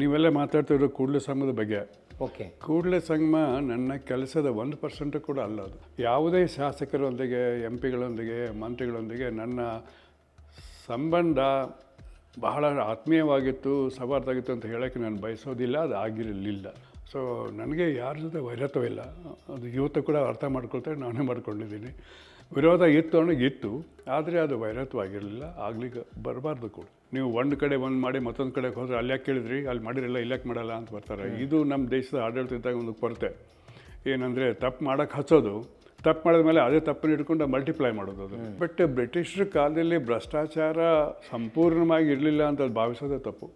ನೀವೆಲ್ಲ ಮಾತಾಡ್ತಿರೋ ಕೂಡಲ ಸಂಗಮದ ಬಗ್ಗೆ. ಓಕೆ. ಕೂಡಲ ಸಂಗಮ ನನ್ನ ಕೆಲಸದ 1% ಕೂಡ ಅಲ್ಲ. ಅದು ಯಾವುದೇ ಶಾಸಕರೊಂದಿಗೆ, ಎಂ ಪಿಗಳೊಂದಿಗೆ, ಮಂತ್ರಿಗಳೊಂದಿಗೆ ನನ್ನ ಸಂಬಂಧ ಬಹಳ ಆತ್ಮೀಯವಾಗಿತ್ತು, ಸವಾರ್ದಾಗಿತ್ತು ಅಂತ ಹೇಳೋಕ್ಕೆ ನಾನು ಬಯಸೋದಿಲ್ಲ. ಅದು ಆಗಿರಲಿಲ್ಲ. ಸೊ ನನಗೆ ಯಾರ ಜೊತೆ ವೈರತ್ವವಿಲ್ಲ. ಅದು ಇವತ್ತು ಕೂಡ ಅರ್ಥ ಮಾಡ್ಕೊಳ್ತಾರೆ, ನಾನೇ ಮಾಡ್ಕೊಂಡಿದ್ದೀನಿ. ವಿರೋಧ ಇತ್ತು ಅನ್ನೋದು ಇತ್ತು, ಆದರೆ ಅದು ವೈರತ್ವ ಆಗಿರಲಿಲ್ಲ, ಆಗ್ಲಿಕ್ಕೆ ಬರಬಾರ್ದು ಕೂಡ. ನೀವು ಒಂದು ಕಡೆ ಒಂದು ಮಾಡಿ ಮತ್ತೊಂದು ಕಡೆಗೆ ಹೋದರೆ ಅಲ್ಲಿ ಯಾಕೆ ಕೇಳಿದ್ರಿ, ಅಲ್ಲಿ ಮಾಡಿರಲ್ಲ, ಇಲ್ಲಿ ಯಾಕೆ ಮಾಡಲ್ಲ ಅಂತ ಬರ್ತಾರೆ. ಇದು ನಮ್ಮ ದೇಶದ ಆಡಳಿತದಾಗ ಒಂದು ಕೊರತೆ. ಏನಂದರೆ ತಪ್ಪು ಮಾಡೋಕ್ಕೆ ಹಚ್ಚೋದು, ತಪ್ಪು ಮಾಡಿದ್ಮೇಲೆ ಅದೇ ತಪ್ಪನ್ನು ಇಟ್ಕೊಂಡು ಮಲ್ಟಿಪ್ಲೈ ಮಾಡೋದು. ಅದು ಬಟ್ ಬ್ರಿಟಿಷರ ಕಾಲದಲ್ಲಿ ಭ್ರಷ್ಟಾಚಾರ ಸಂಪೂರ್ಣವಾಗಿ ಇರಲಿಲ್ಲ ಅಂತ ಭಾವಿಸೋದೇ ತಪ್ಪು.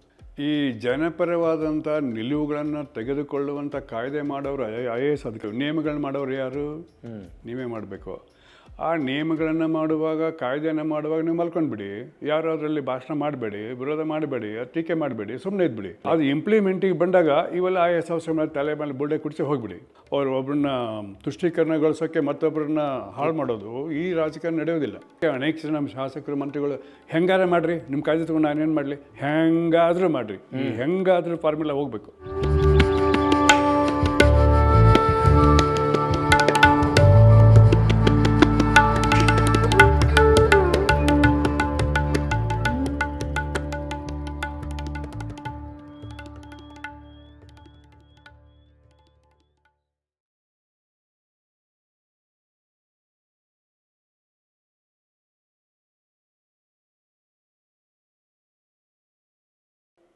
ಈ ಜನಪರವಾದಂಥ ನಿಲುವುಗಳನ್ನು ತೆಗೆದುಕೊಳ್ಳುವಂಥ ಕಾಯ್ದೆ ಮಾಡೋರು IAS ಅಧಿಕಾರಿ. ನಿಯಮಗಳನ್ನ ಮಾಡೋರು ಯಾರು? ನೀವೇ ಮಾಡಬೇಕು. ಆ ನಿಯಮಗಳನ್ನು ಮಾಡುವಾಗ, ಕಾಯ್ದೆಯನ್ನು ಮಾಡುವಾಗ ನೀವು ಮಲ್ಕೊಂಡ್ಬಿಡಿ, ಯಾರು ಅದರಲ್ಲಿ ಭಾಷಣ ಮಾಡಬೇಡಿ, ವಿರೋಧ ಮಾಡಬೇಡಿ, ಟೀಕೆ ಮಾಡಬೇಡಿ, ಸುಮ್ಮನೆ ಇದ್ಬಿಡಿ. ಅದು ಇಂಪ್ಲಿಮೆಂಟಿಗೆ ಬಂದಾಗ ಇವೆಲ್ಲ IAS ಅವಶ್ಯ ತಲೆ ಮೇಲೆ ಬುಡ್ಡೆ ಕುಡಿಸಿ ಹೋಗ್ಬಿಡಿ. ಅವ್ರು ಒಬ್ಬರನ್ನ ತುಷ್ಟೀಕರಣಗೊಳಿಸೋಕ್ಕೆ ಮತ್ತೊಬ್ಬರನ್ನ ಹಾಳು ಮಾಡೋದು ಈ ರಾಜಕಾರಣ ನಡೆಯೋದಿಲ್ಲ. ಅನೇಕ ಜನ ನಮ್ಮ ಶಾಸಕರು, ಮಂತ್ರಿಗಳು ಹೆಂಗಾರ ಮಾಡಿರಿ, ನಿಮ್ಮ ಕಾಯ್ದೆ ತೊಗೊಂಡು ನಾನೇನು ಮಾಡಲಿ, ಹೆಂಗಾದರೂ ಮಾಡಿರಿ, ಹೆಂಗಾದರೂ ಫಾರ್ಮುಲಾ ಹೋಗಬೇಕು.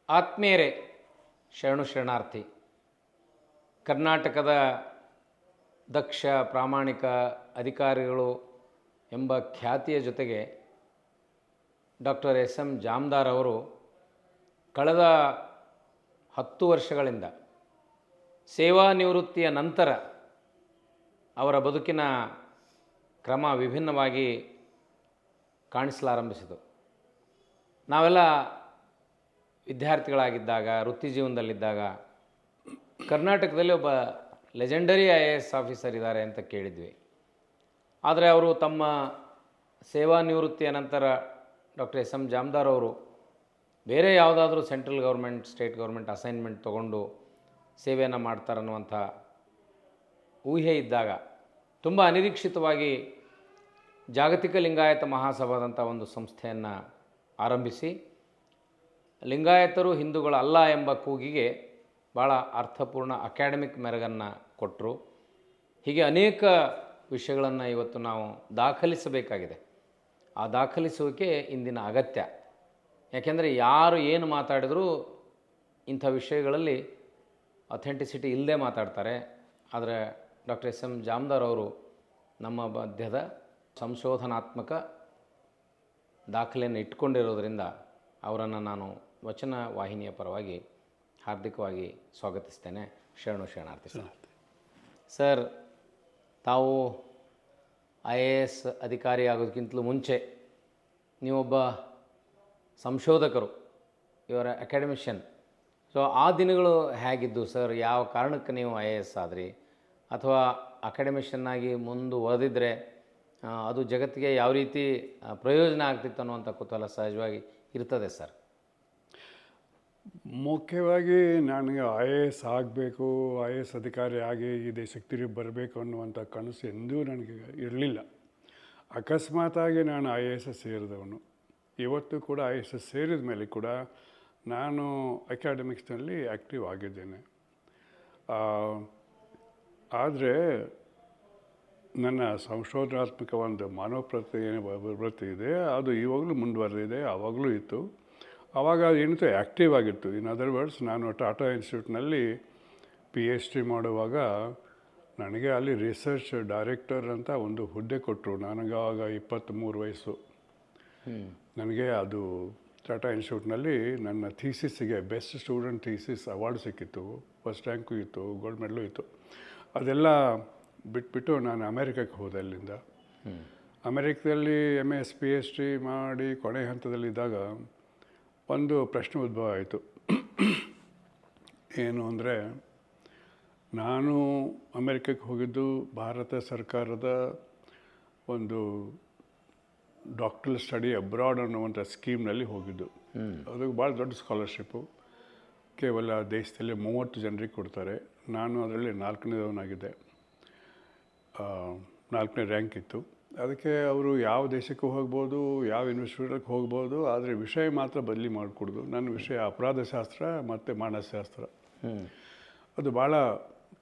ಆತ್ಮೀಯರೇ, ಶರಣಾರ್ಥಿ. ಕರ್ನಾಟಕದ ದಕ್ಷ ಪ್ರಾಮಾಣಿಕ ಅಧಿಕಾರಿಗಳು ಎಂಬ ಖ್ಯಾತಿಯ ಜೊತೆಗೆ ಡಾಕ್ಟರ್ SM ಜಾಮದಾರ್ ಅವರು ಕಳೆದ 10 ವರ್ಷಗಳಿಂದ ಸೇವಾ ನಿವೃತ್ತಿಯ ನಂತರ ಅವರ ಬದುಕಿನ ಕ್ರಮ ವಿಭಿನ್ನವಾಗಿ ಕಾಣಿಸಲಾರಂಭಿಸಿತು. ನಾವೆಲ್ಲ ವಿದ್ಯಾರ್ಥಿಗಳಾಗಿದ್ದಾಗ, ವೃತ್ತಿ ಜೀವನದಲ್ಲಿದ್ದಾಗ ಕರ್ನಾಟಕದಲ್ಲಿ ಒಬ್ಬ ಲೆಜೆಂಡರಿ IAS ಆಫೀಸರ್ ಇದ್ದಾರೆ ಅಂತ ಕೇಳಿದ್ವಿ. ಆದರೆ ಅವರು ತಮ್ಮ ಸೇವಾ ನಿವೃತ್ತಿಯ ನಂತರ ಡಾಕ್ಟರ್ SM ಜಾಮದಾರ್ ಅವರು ಬೇರೆ ಯಾವುದಾದ್ರೂ central government, state government assignment ತೊಗೊಂಡು ಸೇವೆಯನ್ನು ಮಾಡ್ತಾರನ್ನುವಂಥ ಊಹೆ ಇದ್ದಾಗ ತುಂಬ ಅನಿರೀಕ್ಷಿತವಾಗಿ ಜಾಗತಿಕ ಲಿಂಗಾಯತ ಮಹಾಸಭಾದಂಥ ಒಂದು ಸಂಸ್ಥೆಯನ್ನು ಆರಂಭಿಸಿ ಲಿಂಗಾಯತರು ಹಿಂದೂಗಳಲ್ಲ ಎಂಬ ಕೂಗಿಗೆ ಭಾಳ ಅರ್ಥಪೂರ್ಣ ಅಕಾಡೆಮಿಕ್ ಮೆರಗನ್ನು ಕೊಟ್ಟರು. ಹೀಗೆ ಅನೇಕ ವಿಷಯಗಳನ್ನು ಇವತ್ತು ನಾವು ದಾಖಲಿಸಬೇಕಾಗಿದೆ. ಆ ದಾಖಲಿಸುವಿಕೆ ಇಂದಿನ ಅಗತ್ಯ. ಯಾಕೆಂದರೆ ಯಾರು ಏನು ಮಾತಾಡಿದರೂ ಇಂಥ ವಿಷಯಗಳಲ್ಲಿ ಅಥೆಂಟಿಸಿಟಿ ಇಲ್ಲದೆ ಮಾತಾಡ್ತಾರೆ. ಆದರೆ ಡಾಕ್ಟರ್ SM ಜಾಮದಾರ್ ಅವರು ನಮ್ಮ ಮಧ್ಯದ ಸಂಶೋಧನಾತ್ಮಕ ದಾಖಲೆಯನ್ನು ಇಟ್ಕೊಂಡಿರೋದರಿಂದ ಅವರನ್ನು ನಾನು ವಚನ ವಾಹಿನಿಯ ಪರವಾಗಿ ಹಾರ್ದಿಕವಾಗಿ ಸ್ವಾಗತಿಸ್ತೇನೆ. ಶರಣಾರ್ಥಿ ಸರ್. ತಾವು IAS ಅಧಿಕಾರಿ ಆಗೋದಕ್ಕಿಂತಲೂ ಮುಂಚೆ ನೀವೊಬ್ಬ ಸಂಶೋಧಕರು, ಇವರ ಅಕಾಡೆಮಿಷಿಯನ್. ಸೊ ಆ ದಿನಗಳು ಹೇಗಿದ್ದು ಸರ್? ಯಾವ ಕಾರಣಕ್ಕೆ ನೀವು IAS ಆದ್ರಿ, ಅಥವಾ ಅಕಾಡೆಮಿಷಿಯನ್ನಾಗಿ ಮುಂದುವರೆದಿದ್ದರೆ ಅದು ಜಗತ್ತಿಗೆ ಯಾವ ರೀತಿ ಪ್ರಯೋಜನ ಆಗ್ತಿತ್ತು ಅನ್ನುವಂಥ ಕುತೂಹಲ ಸಹಜವಾಗಿ ಇರ್ತದೆ ಸರ್. ಮುಖ್ಯವಾಗಿ ನನಗೆ IAS ಆಗಬೇಕು, IAS ಅಧಿಕಾರಿ ಆಗಿ ಈ ದೇಶಕ್ಕೆ ತಿರುಗಿ ಬರಬೇಕು ಅನ್ನುವಂಥ ಕನಸು ಎಂದೂ ನನಗೆ ಇರಲಿಲ್ಲ. ಅಕಸ್ಮಾತಾಗಿ ನಾನು IAS ಸೇರಿದವನು. ಇವತ್ತು ಕೂಡ IAS ಸೇರಿದ ಮೇಲೆ ಕೂಡ ನಾನು ಅಕಾಡೆಮಿಕ್ಸ್ನಲ್ಲಿ ಆ್ಯಕ್ಟಿವ್ ಆಗಿದ್ದೇನೆ. ಆದರೆ ನನ್ನ ಸಂಶೋಧನಾತ್ಮಕ ಒಂದು ವೃತ್ತಿ ಇದೆ, ಅದು ಇವಾಗಲೂ ಮುಂದುವರೆದಿದೆ, ಆವಾಗಲೂ ಇತ್ತು. ಆವಾಗ ಏನಿತ್ತು, ಆ್ಯಕ್ಟಿವ್ ಆಗಿತ್ತು. ಇನ್ ಅದರ್ ವರ್ಡ್ಸ್, ನಾನು ಟಾಟಾ ಇನ್ಸ್ಟಿಟ್ಯೂಟ್ನಲ್ಲಿ PhD ಮಾಡುವಾಗ ನನಗೆ ಅಲ್ಲಿ ರಿಸರ್ಚ್ ಡೈರೆಕ್ಟರ್ ಅಂತ ಒಂದು ಹುದ್ದೆ ಕೊಟ್ಟರು. ನನಗೆ ಆವಾಗ 23 ವಯಸ್ಸು. ನನಗೆ ಅದು ಟಾಟಾ ಇನ್ಸ್ಟಿಟ್ಯೂಟ್ನಲ್ಲಿ ನನ್ನ ಥೀಸಿಸ್ಸಿಗೆ ಬೆಸ್ಟ್ ಸ್ಟೂಡೆಂಟ್ ಥೀಸಿಸ್ ಅವಾರ್ಡ್ ಸಿಕ್ಕಿತ್ತು. ಫಸ್ಟ್ ರ್ಯಾಂಕು ಇತ್ತು, ಗೋಲ್ಡ್ ಮೆಡಲು ಇತ್ತು. ಅದೆಲ್ಲ ಬಿಟ್ಬಿಟ್ಟು ನಾನು ಅಮೇರಿಕಕ್ಕೆ ಹೋದೆ. ಅಲ್ಲಿಂದ ಅಮೇರಿಕದಲ್ಲಿ MS PhD ಮಾಡಿ ಕೊನೆ ಹಂತದಲ್ಲಿದ್ದಾಗ ಒಂದು ಪ್ರಶ್ನೆ ಉದ್ಭವ ಆಯಿತು. ಏನು ಅಂದರೆ, ನಾನು ಅಮೇರಿಕಕ್ಕೆ ಹೋಗಿದ್ದು ಭಾರತ ಸರ್ಕಾರದ ಒಂದು ಡಾಕ್ಟರ್ ಸ್ಟಡಿ ಅಬ್ರಾಡ್ ಅನ್ನುವಂಥ ಸ್ಕೀಮ್ನಲ್ಲಿ ಹೋಗಿದ್ದು. ಅದು ಭಾಳ ದೊಡ್ಡ ಸ್ಕಾಲರ್ಶಿಪ್ಪು. ಕೇವಲ ದೇಶದಲ್ಲಿ 30 ಜನರಿಗೆ ಕೊಡ್ತಾರೆ. ನಾನು ಅದರಲ್ಲಿ 4ನೇದವನಾಗಿದ್ದೆ. 4ನೇ ರ್ಯಾಂಕ್ ಇತ್ತು. ಅದಕ್ಕೆ ಅವರು ಯಾವ ದೇಶಕ್ಕೂ ಹೋಗ್ಬೋದು, ಯಾವ ಯೂನಿವರ್ಸಿಟಿಗೆ ಹೋಗ್ಬೋದು, ಆದರೆ ವಿಷಯ ಮಾತ್ರ ಬದಲಿ ಮಾಡಿಕೊಡೋದು. ನನ್ನ ವಿಷಯ ಅಪರಾಧ ಶಾಸ್ತ್ರ ಮತ್ತು ಮಾನಸಶಾಸ್ತ್ರ. ಅದು ಭಾಳ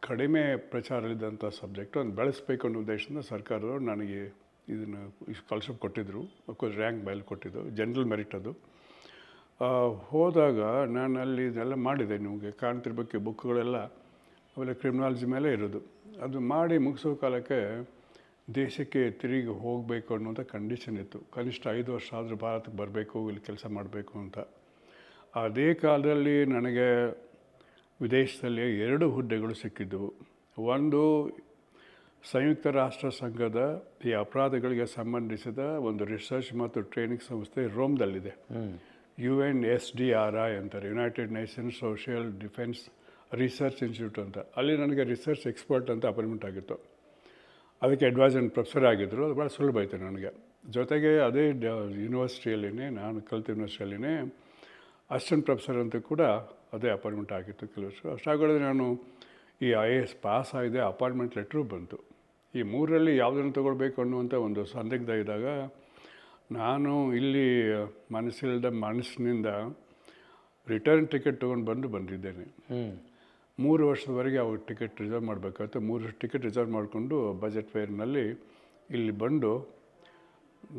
ಕಡಿಮೆ ಪ್ರಚಾರದಲ್ಲಿದ್ದಂಥ ಸಬ್ಜೆಕ್ಟು. ಅದನ್ನು ಬೆಳೆಸಬೇಕು ಅನ್ನೋ ಉದ್ದೇಶದಿಂದ ಸರ್ಕಾರದವರು ನನಗೆ ಇದನ್ನು ಸ್ಕಾಲರ್ಶಿಪ್ ಕೊಟ್ಟಿದ್ದರು. ಅಫ್ಕೋರ್ಸ್ ರ್ಯಾಂಕ್ ಮೇಲೆ ಕೊಟ್ಟಿದ್ದು, ಜನರಲ್ ಮೆರಿಟ್ ಅದು. ಹೋದಾಗ ನಾನು ಅಲ್ಲಿ ಇದೆಲ್ಲ ಮಾಡಿದೆ. ನಿಮಗೆ ಕಾಣ್ತಿರ್ಬೇಕು ಬುಕ್ಗಳೆಲ್ಲ ಆಮೇಲೆ ಕ್ರಿಮಿನಾಲಜಿ ಮೇಲೆ ಇರೋದು. ಅದು ಮಾಡಿ ಮುಗಿಸೋ ಕಾಲಕ್ಕೆ ದೇಶಕ್ಕೆ ತಿರುಗಿ ಹೋಗಬೇಕು ಅನ್ನೋಂಥ ಕಂಡೀಷನ್ ಇತ್ತು. ಕನಿಷ್ಠ 5 ವರ್ಷ ಆದರೂ ಭಾರತಕ್ಕೆ ಬರಬೇಕು, ಇಲ್ಲಿ ಕೆಲಸ ಮಾಡಬೇಕು ಅಂತ. ಅದೇ ಕಾಲದಲ್ಲಿ ನನಗೆ ವಿದೇಶದಲ್ಲಿ 2 ಹುದ್ದೆಗಳು ಸಿಕ್ಕಿದ್ದವು. ಒಂದು ಸಂಯುಕ್ತ ರಾಷ್ಟ್ರ ಸಂಘದ ಈ ಅಪರಾಧಗಳಿಗೆ ಸಂಬಂಧಿಸಿದ ಒಂದು ರಿಸರ್ಚ್ ಮತ್ತು ಟ್ರೈನಿಂಗ್ ಸಂಸ್ಥೆ ರೋಮ್ದಲ್ಲಿದೆ. UNSDRI ಅಂತಾರೆ, United Nations social defence research institute ಅಂತ. ಅಲ್ಲಿ ನನಗೆ ರಿಸರ್ಚ್ ಎಕ್ಸ್ಪರ್ಟ್ ಅಂತ ಅಪಾಯಿಂಟ್ಮೆಂಟ್ ಆಗಿತ್ತು. ಅದಕ್ಕೆ ಅಡ್ವೈಸರ್ ಪ್ರೊಫೆಸರ್ ಆಗಿದ್ದರು. ಅದು ಭಾಳ ಸುಲಭ ಆಯಿತು ನನಗೆ. ಜೊತೆಗೆ ಅದೇ ಯೂನಿವರ್ಸಿಟಿಯಲ್ಲಿನೇ, ನಾನು ಕಲಿತ ಯೂನಿವರ್ಸಿಟಿಯಲ್ಲಿನೇ ಅಸಿಸ್ಟೆಂಟ್ ಪ್ರೊಫೆಸರ್ ಅಂತ ಕೂಡ ಅದೇ ಅಪಾಯಿಂಟ್ಮೆಂಟ್ ಆಗಿತ್ತು ಕೆಲವು ವರ್ಷ. ಅಷ್ಟಾಗದೆ ನಾನು ಈ IAS ಪಾಸ್ ಆಗಿದೆ, ಅಪಾಯಿಂಟ್ಮೆಂಟ್ ಲೆಟ್ರೂ ಬಂತು. ಈ 3ರಲ್ಲಿ ಯಾವುದನ್ನು ತೊಗೊಳ್ಬೇಕು ಅನ್ನುವಂಥ ಒಂದು ಸಂದಿಗ್ಧ ಇದ್ದಾಗ ನಾನು ಇಲ್ಲಿ ಮನಸ್ಸಿನಿಂದ ರಿಟರ್ನ್ ಟಿಕೆಟ್ ತೊಗೊಂಡು ಬಂದಿದ್ದೇನೆ. 3 ವರ್ಷದವರೆಗೆ ಅವ್ರ ಟಿಕೆಟ್ ರಿಸರ್ವ್ ಮಾಡಬೇಕಾಯ್ತು. 3 ಟಿಕೆಟ್ ರಿಸರ್ವ್ ಮಾಡಿಕೊಂಡು ಬಜೆಟ್ ಫೇರ್ನಲ್ಲಿ ಇಲ್ಲಿ ಬಂದು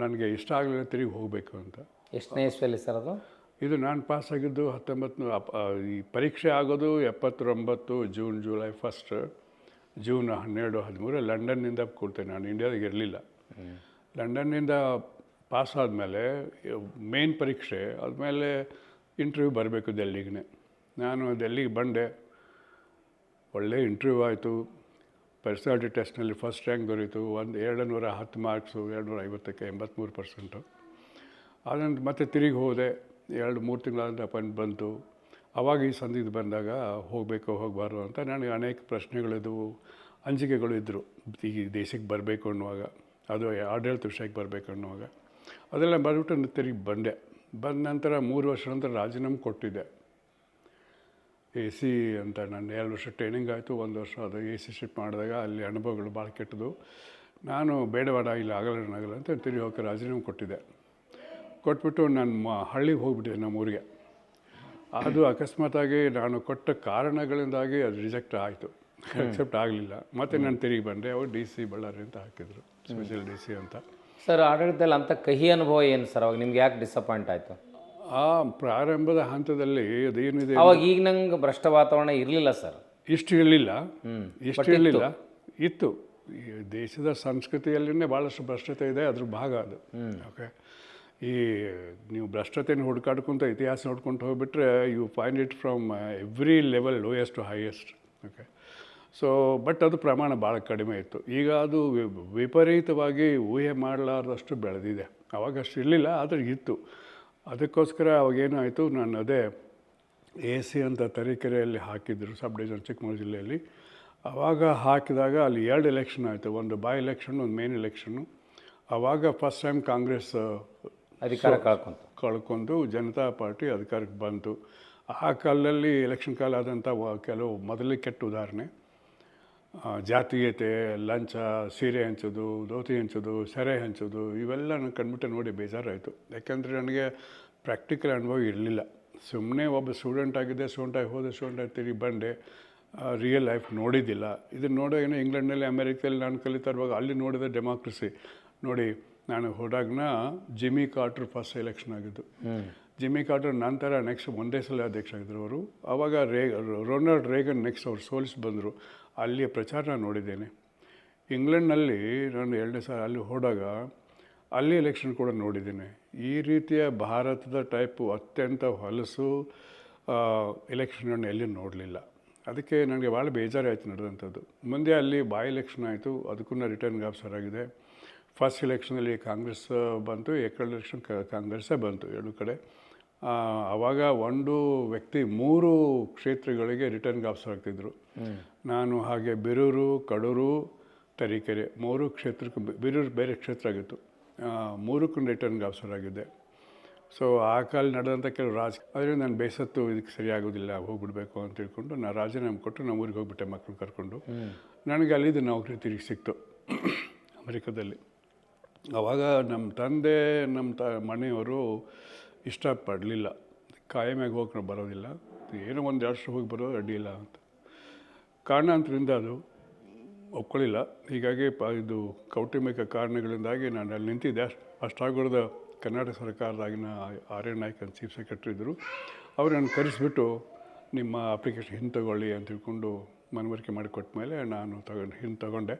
ನನಗೆ ಇಷ್ಟ ಆಗಲಿಲ್ಲ, ತಿರುಗಿ ಹೋಗಬೇಕು ಅಂತ. ಎಷ್ಟನೇ ಇಸ್ವಿಯಲ್ಲಿ ಸರ್ ಅದು? ಇದು ನಾನು ಪಾಸಾಗಿದ್ದು 19 ಈ ಪರೀಕ್ಷೆ ಆಗೋದು 79 ಜುಲೈ 1, ಜೂನ್ 12, 13 ಲಂಡನ್ನಿಂದ ಕೊಡ್ತೇನೆ. ನಾನು ಇಂಡಿಯಾದಾಗ ಇರಲಿಲ್ಲ. ಲಂಡನ್ನಿಂದ ಪಾಸ್ ಆದಮೇಲೆ ಮೇನ್ ಪರೀಕ್ಷೆ ಆದಮೇಲೆ ಇಂಟರ್ವ್ಯೂ ಬರಬೇಕು ಡೆಲ್ಲಿಗೆ. ನಾನು ಡೆಲ್ಲಿಗೆ ಬಂದೆ. ಒಳ್ಳೆ ಇಂಟರ್ವ್ಯೂ ಆಯಿತು. ಪರ್ಸನಾಲಿಟಿ ಟೆಸ್ಟ್ನಲ್ಲಿ ಫಸ್ಟ್ ರ್ಯಾಂಕ್ ದೊರೀತು. 210 ಮಾರ್ಕ್ಸು, 250ಕ್ಕೆ 83%. ಅದನ್ನು ಮತ್ತೆ ತಿರುಗಿ ಹೋದೆ. 2-3 ತಿಂಗಳಾದ ಅಪಾಯಿಂಟ್ ಬಂತು. ಆವಾಗ ಈ ಸಂದಿಗ್ಧ ಬಂದಾಗ ಹೋಗಬೇಕು ಹೋಗಬಾರ್ದು ಅಂತ ನನಗೆ ಅನೇಕ ಪ್ರಶ್ನೆಗಳಿದ್ದವು, ಅಂಜಿಕೆಗಳು ಇದ್ದರು. ಈ ದೇಶಕ್ಕೆ ಬರಬೇಕು ಅನ್ನುವಾಗ, ಅದು ಆಡಳಿತ ವಿಷಯಕ್ಕೆ ಬರಬೇಕು ಅನ್ನುವಾಗ ಅದೆಲ್ಲ ಬರೆದ್ಬಿಟ್ಟು ತಿರುಗಿ ಬಂದೆ. ಬಂದ ನಂತರ 3 ವರ್ಷ ನಂತರ ರಾಜೀನಾಮೆ ಕೊಟ್ಟಿದ್ದೆ. AC ಅಂತ ನಾನು 2 ವರ್ಷ ಟ್ರೈನಿಂಗ್ ಆಯಿತು. 1 ವರ್ಷ ಅದು AC ಶಿಫ್ಟ್ ಮಾಡಿದಾಗ ಅಲ್ಲಿ ಅನುಭವಗಳು ಭಾಳ ಕೆಟ್ಟದು. ನಾನು ಬೇಡವಾಡ ಇಲ್ಲಿ ಆಗಲ್ಲ ಅಂತ ತಿರುಗಿ ಹೋಗಿ ರಾಜೀನಾಮೆ ಕೊಟ್ಟಿದ್ದೆ. ಕೊಟ್ಬಿಟ್ಟು ನಾನು ಹಳ್ಳಿಗೆ ಹೋಗ್ಬಿಟ್ಟಿದ್ದೆ, ನಮ್ಮ ಊರಿಗೆ. ಅದು ಅಕಸ್ಮಾತಾಗಿ ನಾನು ಕೊಟ್ಟ ಕಾರಣಗಳಿಂದಾಗಿ ಅದು ರಿಜೆಕ್ಟ್ ಆಯಿತು, ಅಕ್ಸೆಪ್ಟ್ ಆಗಲಿಲ್ಲ. ಮತ್ತು ನಾನು ತಿರುಗಿ ಬಂದೆ. ಅವರು DC ಬಳ್ಳಾರಿ ಅಂತ ಹಾಕಿದರು, ಸ್ಪೆಷಲ್ DC ಅಂತ. ಸರ್, ಆಡಳಿತದಲ್ಲಿ ಅಂಥ ಕಹಿ ಅನುಭವ ಏನು ಸರ್? ಅವಾಗ ನಿಮ್ಗೆ ಯಾಕೆ ಡಿಸಪಾಯಿಂಟ್ ಆಯಿತು? ಆ ಪ್ರಾರಂಭದ ಹಂತದಲ್ಲಿ ಅದೇನಿದೆ, ಅವಾಗ ಈಗ ನಂಗೆ ಭ್ರಷ್ಟ ವಾತಾವರಣ ಇರಲಿಲ್ಲ ಸರ್. ಇಷ್ಟು ಇರಲಿಲ್ಲ. ಇತ್ತು. ಈ ದೇಶದ ಸಂಸ್ಕೃತಿಯಲ್ಲೇ ಭಾಳಷ್ಟು ಭ್ರಷ್ಟತೆ ಇದೆ, ಅದ್ರ ಭಾಗ ಅದು. ಓಕೆ, ಈ ನೀವು ಭ್ರಷ್ಟತೆಯನ್ನು ಹುಡುಕಾಡ್ಕೊಂತ ಇತಿಹಾಸ ನೋಡ್ಕೊಂಡು ಹೋಗ್ಬಿಟ್ರೆ you find it from every level, lowest to highest. Okay, so but ಅದು ಪ್ರಮಾಣ ಭಾಳ ಕಡಿಮೆ ಇತ್ತು. ಈಗ ಅದು ವಿಪರೀತವಾಗಿ ಊಹೆ ಮಾಡಲಾರ್ದಷ್ಟು ಬೆಳೆದಿದೆ. ಅವಾಗ ಅಷ್ಟು ಇರಲಿಲ್ಲ, ಆದರೆ ಇತ್ತು. ಅದಕ್ಕೋಸ್ಕರ ಅವಾಗೇನಾಯಿತು, ನಾನು ಅದೇ AC ಅಂತ ತರೀಕೆರೆಯಲ್ಲಿ ಹಾಕಿದ್ರು, ಸಬ್ ಡಿವಿಷನ್ ಚಿಕ್ಕಮಗಳೂರು ಜಿಲ್ಲೆಯಲ್ಲಿ. ಆವಾಗ ಹಾಕಿದಾಗ ಅಲ್ಲಿ 2 ಎಲೆಕ್ಷನ್ ಆಯಿತು. ಒಂದು ಬೈ ಎಲೆಕ್ಷನ್, ಒಂದು ಮೇನ್ ಎಲೆಕ್ಷನ್ನು. ಆವಾಗ ಫಸ್ಟ್ ಟೈಮ್ ಕಾಂಗ್ರೆಸ್ ಅಧಿಕಾರ ಕಳ್ಕೊಂಡು ಜನತಾ ಪಾರ್ಟಿ ಅಧಿಕಾರಕ್ಕೆ ಬಂತು. ಆ ಕಾಲದಲ್ಲಿ ಎಲೆಕ್ಷನ್ ಕಾಲ ಆದಂಥ ಕೆಲವು ಮೊದಲಿಗೆ ಕೆಟ್ಟ ಉದಾಹರಣೆ, ಜಾತೀಯತೆ, ಲಂಚ, ಸೀರೆ ಹಂಚೋದು, ಧೋತಿ ಹಂಚೋದು, ಸೆರೆ ಹಂಚೋದು, ಇವೆಲ್ಲ ನಾನು ಕಂಡುಬಿಟ್ಟು ನೋಡಿ ಬೇಜಾರಾಯಿತು. ಯಾಕೆಂದರೆ ನನಗೆ ಪ್ರಾಕ್ಟಿಕಲ್ ಅನುಭವ ಇರಲಿಲ್ಲ. ಸುಮ್ಮನೆ ಒಬ್ಬ ಸ್ಟೂಡೆಂಟ್ ಆಗಿದ್ದೆ, ಸ್ಟೂಡೆಂಟಾಗಿ ಹೋದೆ, ಸ್ಟೂಡೆಂಟಾಗಿ ತಿರುಗಿ ಬಂದೆ. ರಿಯಲ್ ಲೈಫ್ ನೋಡಿದ್ದಿಲ್ಲ. ಇದನ್ನು ನೋಡೋದೇನೋ ಇಂಗ್ಲೆಂಡ್ನಲ್ಲಿ, ಅಮೇರಿಕಲ್ಲಿ ನಾನು ಕಲಿತಾ ಇರುವಾಗ ಅಲ್ಲಿ ನೋಡಿದ ಡೆಮಾಕ್ರಸಿ ನೋಡಿ. ನಾನು ಹೋದಾಗನ ಜಿಮ್ಮಿ ಕಾರ್ಟರ್ ಫಸ್ಟ್ ಎಲೆಕ್ಷನ್ ಆಗಿದ್ದು. ಜಿಮ್ಮಿ ಕಾರ್ಟರ್ ನಂತರ ನೆಕ್ಸ್ಟ್ ಒಂದೇ ಸಲ ಅಧ್ಯಕ್ಷ ಆಗಿದ್ದರು ಅವರು. ಆವಾಗ ರೊನಾಲ್ಡ್ ರೇಗನ್ ನೆಕ್ಸ್ಟ್ ಅವ್ರು ಸೋಲಿಸಿ ಬಂದರು. ಅಲ್ಲಿಯ ಪ್ರಚಾರ ನಾನು ನೋಡಿದ್ದೇನೆ. ಇಂಗ್ಲೆಂಡ್ನಲ್ಲಿ ನಾನು 2ನೇ ಸಲ ಅಲ್ಲಿ ಹೋದಾಗ ಅಲ್ಲಿ ಎಲೆಕ್ಷನ್ ಕೂಡ ನೋಡಿದ್ದೇನೆ. ಈ ರೀತಿಯ ಭಾರತದ ಟೈಪು ಅತ್ಯಂತ ಹೊಲಸು ಎಲೆಕ್ಷನನ್ನು ಎಲ್ಲಿ ನೋಡಲಿಲ್ಲ. ಅದಕ್ಕೆ ನನಗೆ ಭಾಳ ಬೇಜಾರಾಯಿತು ನಡೆದಂಥದ್ದು. ಮುಂದೆ ಅಲ್ಲಿ ಬೈ ಎಲೆಕ್ಷನ್ ಆಯಿತು, ಅದಕ್ಕೂ ರಿಟರ್ನಿಂಗ್ ಆಫೀಸರ್ ಆಗಿದೆ. ಫಸ್ಟ್ ಎಲೆಕ್ಷನಲ್ಲಿ ಕಾಂಗ್ರೆಸ್ ಬಂತು, ಸೆಕೆಂಡ್ ಎಲೆಕ್ಷನ್ ಕಾಂಗ್ರೆಸ್ಸೇ ಬಂತು, 2 ಕಡೆ. ಆವಾಗ ಒಂದು ವ್ಯಕ್ತಿ 3 ಕ್ಷೇತ್ರಗಳಿಗೆ ರಿಟರ್ನಿಂಗ್ ಆಫೀಸರ್ ಆಗ್ತಿದ್ರು. ನಾನು ಹಾಗೆ ಬಿರೂರು, ಕಡೂರು, ತರೀಕೆರೆ 3 ಕ್ಷೇತ್ರಕ್ಕೆ, ಬಿರೂರು ಬೇರೆ ಕ್ಷೇತ್ರ ಆಗಿತ್ತು, 3ಕ್ಕೂ ರಿಟರ್ನಿಂಗ್ ಆಫೀಸರ್ ಆಗಿದ್ದೆ. ಸೊ ಆ ಕಾಲ ನಡೆದಂಥ ಕೆಲವು ಆದರೆ ನಾನು ಬೇಸತ್ತು ಇದಕ್ಕೆ ಸರಿಯಾಗೋದಿಲ್ಲ ಹೋಗ್ಬಿಡ್ಬೇಕು ಅಂತ ತಿಳ್ಕೊಂಡು ನಾನು ರಾಜೀನಾಮೆ ಕೊಟ್ಟು ನಾನು ಊರಿಗೆ ಹೋಗ್ಬಿಟ್ಟೆ ಮಕ್ಕಳು ಕರ್ಕೊಂಡು. ನನಗೆ ಅಲ್ಲಿದ್ದು ನೌಕರಿ ತಿರುಗಿ ಸಿಕ್ತು ಅಮೆರಿಕದಲ್ಲಿ. ಆವಾಗ ನಮ್ಮ ತಂದೆ ನಮ್ಮ ಮನೆಯವರು ಇಷ್ಟಪಡಲಿಲ್ಲ, ಕಾಯಮ್ಯಾಗ ಹೋಗಿ ಬರೋದಿಲ್ಲ, ಏನೋ ಒಂದು 2 ವರ್ಷ ಹೋಗಿ ಬರೋದು ಅಡ್ಡಿಯಿಲ್ಲ ಅಂತ. ಕಾರಣಾಂತರದಿಂದ ಅದು ಒಪ್ಕೊಳ್ಳಿಲ್ಲ. ಹೀಗಾಗಿ ಇದು ಕೌಟುಂಬಿಕ ಕಾರಣಗಳಿಂದಾಗಿ ನಾನು ಅಲ್ಲಿ ನಿಂತಿದ್ದೆ. ಅಷ್ಟಾಗೋದ ಕರ್ನಾಟಕ ಸರ್ಕಾರದಾಗಿನ ಆರ್ ಎನ್ ನಾಯ್ಕ್ ಅಂತ ಚೀಫ್ ಸೆಕ್ರೆಟರಿ ಇದ್ದರು. ಅವ್ರು ನನ್ನ ಕರೆಸಿಬಿಟ್ಟು ನಿಮ್ಮ ಅಪ್ಲಿಕೇಶನ್ ಹಿಂತಗೊಳ್ಳಿ ಅಂತ ತಿಳ್ಕೊಂಡು ಮನವರಿಕೆ ಮಾಡಿಕೊಟ್ಟ ಮೇಲೆ ನಾನು ತಗೊಂಡೆ.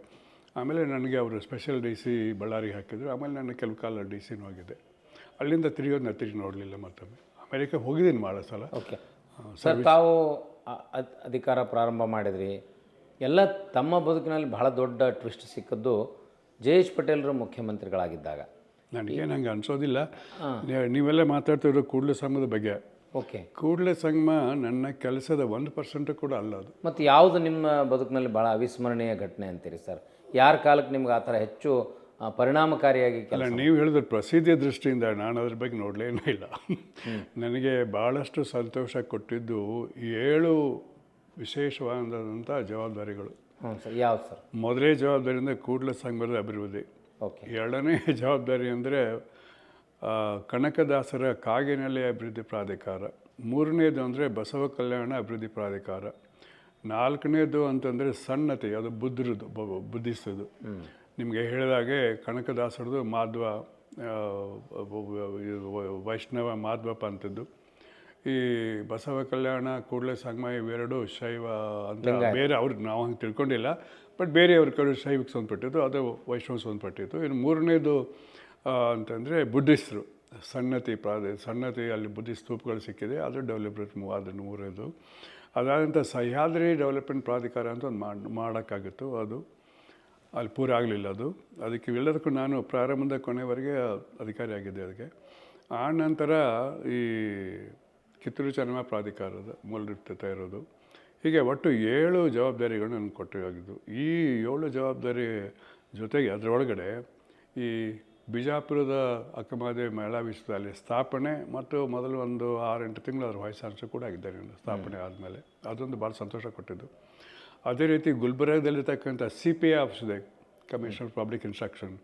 ಆಮೇಲೆ ನನಗೆ ಅವರು ಸ್ಪೆಷಲ್ ಡಿ ಸಿ ಬಳ್ಳಾರಿಗೆ ಹಾಕಿದ್ರು. ಆಮೇಲೆ ನಾನು ಕೆಲವು ಕಾಲ ಡಿ ಸಿನೂ ಆಗಿದ್ದೆ. ಅಲ್ಲಿಂದ ತಿರುಗಿ ನೋಡಲಿಲ್ಲ. ಮತ್ತೊಮ್ಮೆ ಅಮೆರಿಕ ಹೋಗಿದ್ದೀನಿ ಭಾಳ ಸಲ. ಓಕೆ ಸರ್, ತಾವು ಅಧಿಕಾರ ಪ್ರಾರಂಭ ಮಾಡಿದ್ರಿ. ಎಲ್ಲ ತಮ್ಮ ಬದುಕಿನಲ್ಲಿ ಬಹಳ ದೊಡ್ಡ ಟ್ವಿಸ್ಟ್ ಸಿಕ್ಕದ್ದು ಜಯೇಶ್ ಪಟೇಲ್ರು ಮುಖ್ಯಮಂತ್ರಿಗಳಾಗಿದ್ದಾಗ. ನನಗೆ ನಂಗೆ ಅನಿಸೋದಿಲ್ಲ. ನೀವೆಲ್ಲ ಮಾತಾಡ್ತಿರೋ ಕೂಡಲ ಸಂಘದ ಬಗ್ಗೆ. ಓಕೆ, ಕೂಡಲ ಸಂಗಮ ನನ್ನ ಕೆಲಸದ 1% ಕೂಡ ಅಲ್ಲ ಅದು. ಮತ್ತು ಯಾವುದು ನಿಮ್ಮ ಬದುಕಿನಲ್ಲಿ ಭಾಳ ಅವಿಸ್ಮರಣೀಯ ಘಟನೆ ಅಂತೀರಿ ಸರ್? ಯಾರ ಕಾಲಕ್ಕೆ ನಿಮ್ಗೆ ಆ ಥರ ಹೆಚ್ಚು ಪರಿಣಾಮಕಾರಿಯಾಗಿ ಅಲ್ಲ, ನೀವು ಹೇಳಿದ್ರೆ ಪ್ರಸಿದ್ಧಿಯ ದೃಷ್ಟಿಯಿಂದ ನಾನು ಅದ್ರ ಬಗ್ಗೆ ನೋಡಲೇನೂ ಇಲ್ಲ. ನನಗೆ ಭಾಳಷ್ಟು ಸಂತೋಷ ಕೊಟ್ಟಿದ್ದು 7 ವಿಶೇಷವಾದಂಥ ಜವಾಬ್ದಾರಿಗಳು. ಹ್ಞೂ ಸರ್, ಯಾವ್ದು ಸರ್? ಮೊದಲೇ ಜವಾಬ್ದಾರಿಯಿಂದ ಕೂಡಲ ಸಂಘದ ಅಭಿವೃದ್ಧಿ. ಓಕೆ. 2ನೇ ಜವಾಬ್ದಾರಿ ಅಂದರೆ ಕನಕದಾಸರ ಕಾಗಿನೆಲೆ ಅಭಿವೃದ್ಧಿ ಪ್ರಾಧಿಕಾರ. 3ನೇದು ಅಂದರೆ ಬಸವ ಕಲ್ಯಾಣ ಅಭಿವೃದ್ಧಿ ಪ್ರಾಧಿಕಾರ. 4ನೇದು ಅಂತಂದರೆ ಸಣ್ಣತೆ, ಅದು ಬುದ್ಧಿಸ್ತದು. ನಿಮಗೆ ಹೇಳಿದಾಗೆ ಕನಕದಾಸರದು ಮಾಧ್ವ, ವೈಷ್ಣವ ಮಾಧ್ವ ಪಂಥದ್ದು. ಈ ಬಸವ ಕಲ್ಯಾಣ ಕೂಡಲ ಸಂಗಮ ಇವೆರಡು ಶೈವ ಅಂತ ಬೇರೆ ಅವ್ರಿಗೆ ನಾವು ಹಂಗೆ ತಿಳ್ಕೊಂಡಿಲ್ಲ. ಬಟ್ ಬೇರೆಯವ್ರ ಕಡೆ ಶೈವಕ್ಕೆ ಸಂಬಂಧಪಟ್ಟಿದ್ದು, ಅದು ವೈಷ್ಣವ ಸಂಬಂಧಪಟ್ಟಿತ್ತು. ಇನ್ನು 3ನೇದು ಅಂತಂದರೆ ಬುದ್ಧಿಸ್ಟ್ರು, ಸಣ್ಣತೆ ಅಲ್ಲಿ ಬುದ್ಧಿಸ್ಟ್ ಸ್ತೂಪಗಳು ಸಿಕ್ಕಿದೆ, ಅದು ಡೆವಲಪ್ಮೆಂಟ್ ಅದನ್ನು 3ನೇದು. ಅದಾದಂಥ ಸಹ್ಯಾದ್ರಿ ಡೆವಲಪ್ಮೆಂಟ್ ಪ್ರಾಧಿಕಾರ ಅಂತ ಒಂದು ಮಾಡೋಕ್ಕಾಗಿತ್ತು. ಅದು ಅಲ್ಲಿ ಪೂರ ಆಗಲಿಲ್ಲ. ಅದಕ್ಕೆ ಇವೆಲ್ಲದಕ್ಕೂ ನಾನು ಪ್ರಾರಂಭದ ಕೊನೆವರೆಗೆ ಅಧಿಕಾರಿಯಾಗಿದ್ದೆ ಅದಕ್ಕೆ. ಆ ನಂತರ ಈ ಕಿತ್ತೂರು ಚೆನ್ನಮ್ಮ ಪ್ರಾಧಿಕಾರದ ಮೂಲರಿರ್ತಾ ಇರೋದು. ಹೀಗೆ ಒಟ್ಟು 7 ಜವಾಬ್ದಾರಿಗಳು ನನಗೆ ಕೊಟ್ಟಿದ್ದು. ಈ 7 ಜವಾಬ್ದಾರಿ ಜೊತೆಗೆ ಅದರೊಳಗಡೆ ಈ ಬಿಜಾಪುರದ ಅಕ್ಕಮಹಾದೇವಿ ಮಹಿಳಾ ವಿಶ್ವವಿದ್ಯಾಲಯ ಸ್ಥಾಪನೆ ಮತ್ತು ಮೊದಲು ಒಂದು 6-8 ತಿಂಗಳು ಅದರ ವೈಸ್ ಚಾನ್ಸಲರ್ ಕೂಡ ಆಗಿದ್ದಾರೆ ಸ್ಥಾಪನೆ ಆದಮೇಲೆ. ಅದೊಂದು ಭಾಳ ಸಂತೋಷ ಕೊಟ್ಟಿದ್ದು. ಅದೇ ರೀತಿ ಗುಲ್ಬರ್ಗದಲ್ಲಿರ್ತಕ್ಕಂಥ CPI ಆಫೀಸ್ ಇದೆ, ಕಮಿಷನರ್ ಪಬ್ಲಿಕ್ ಇನ್ಸ್ಟ್ರಕ್ಷನ್.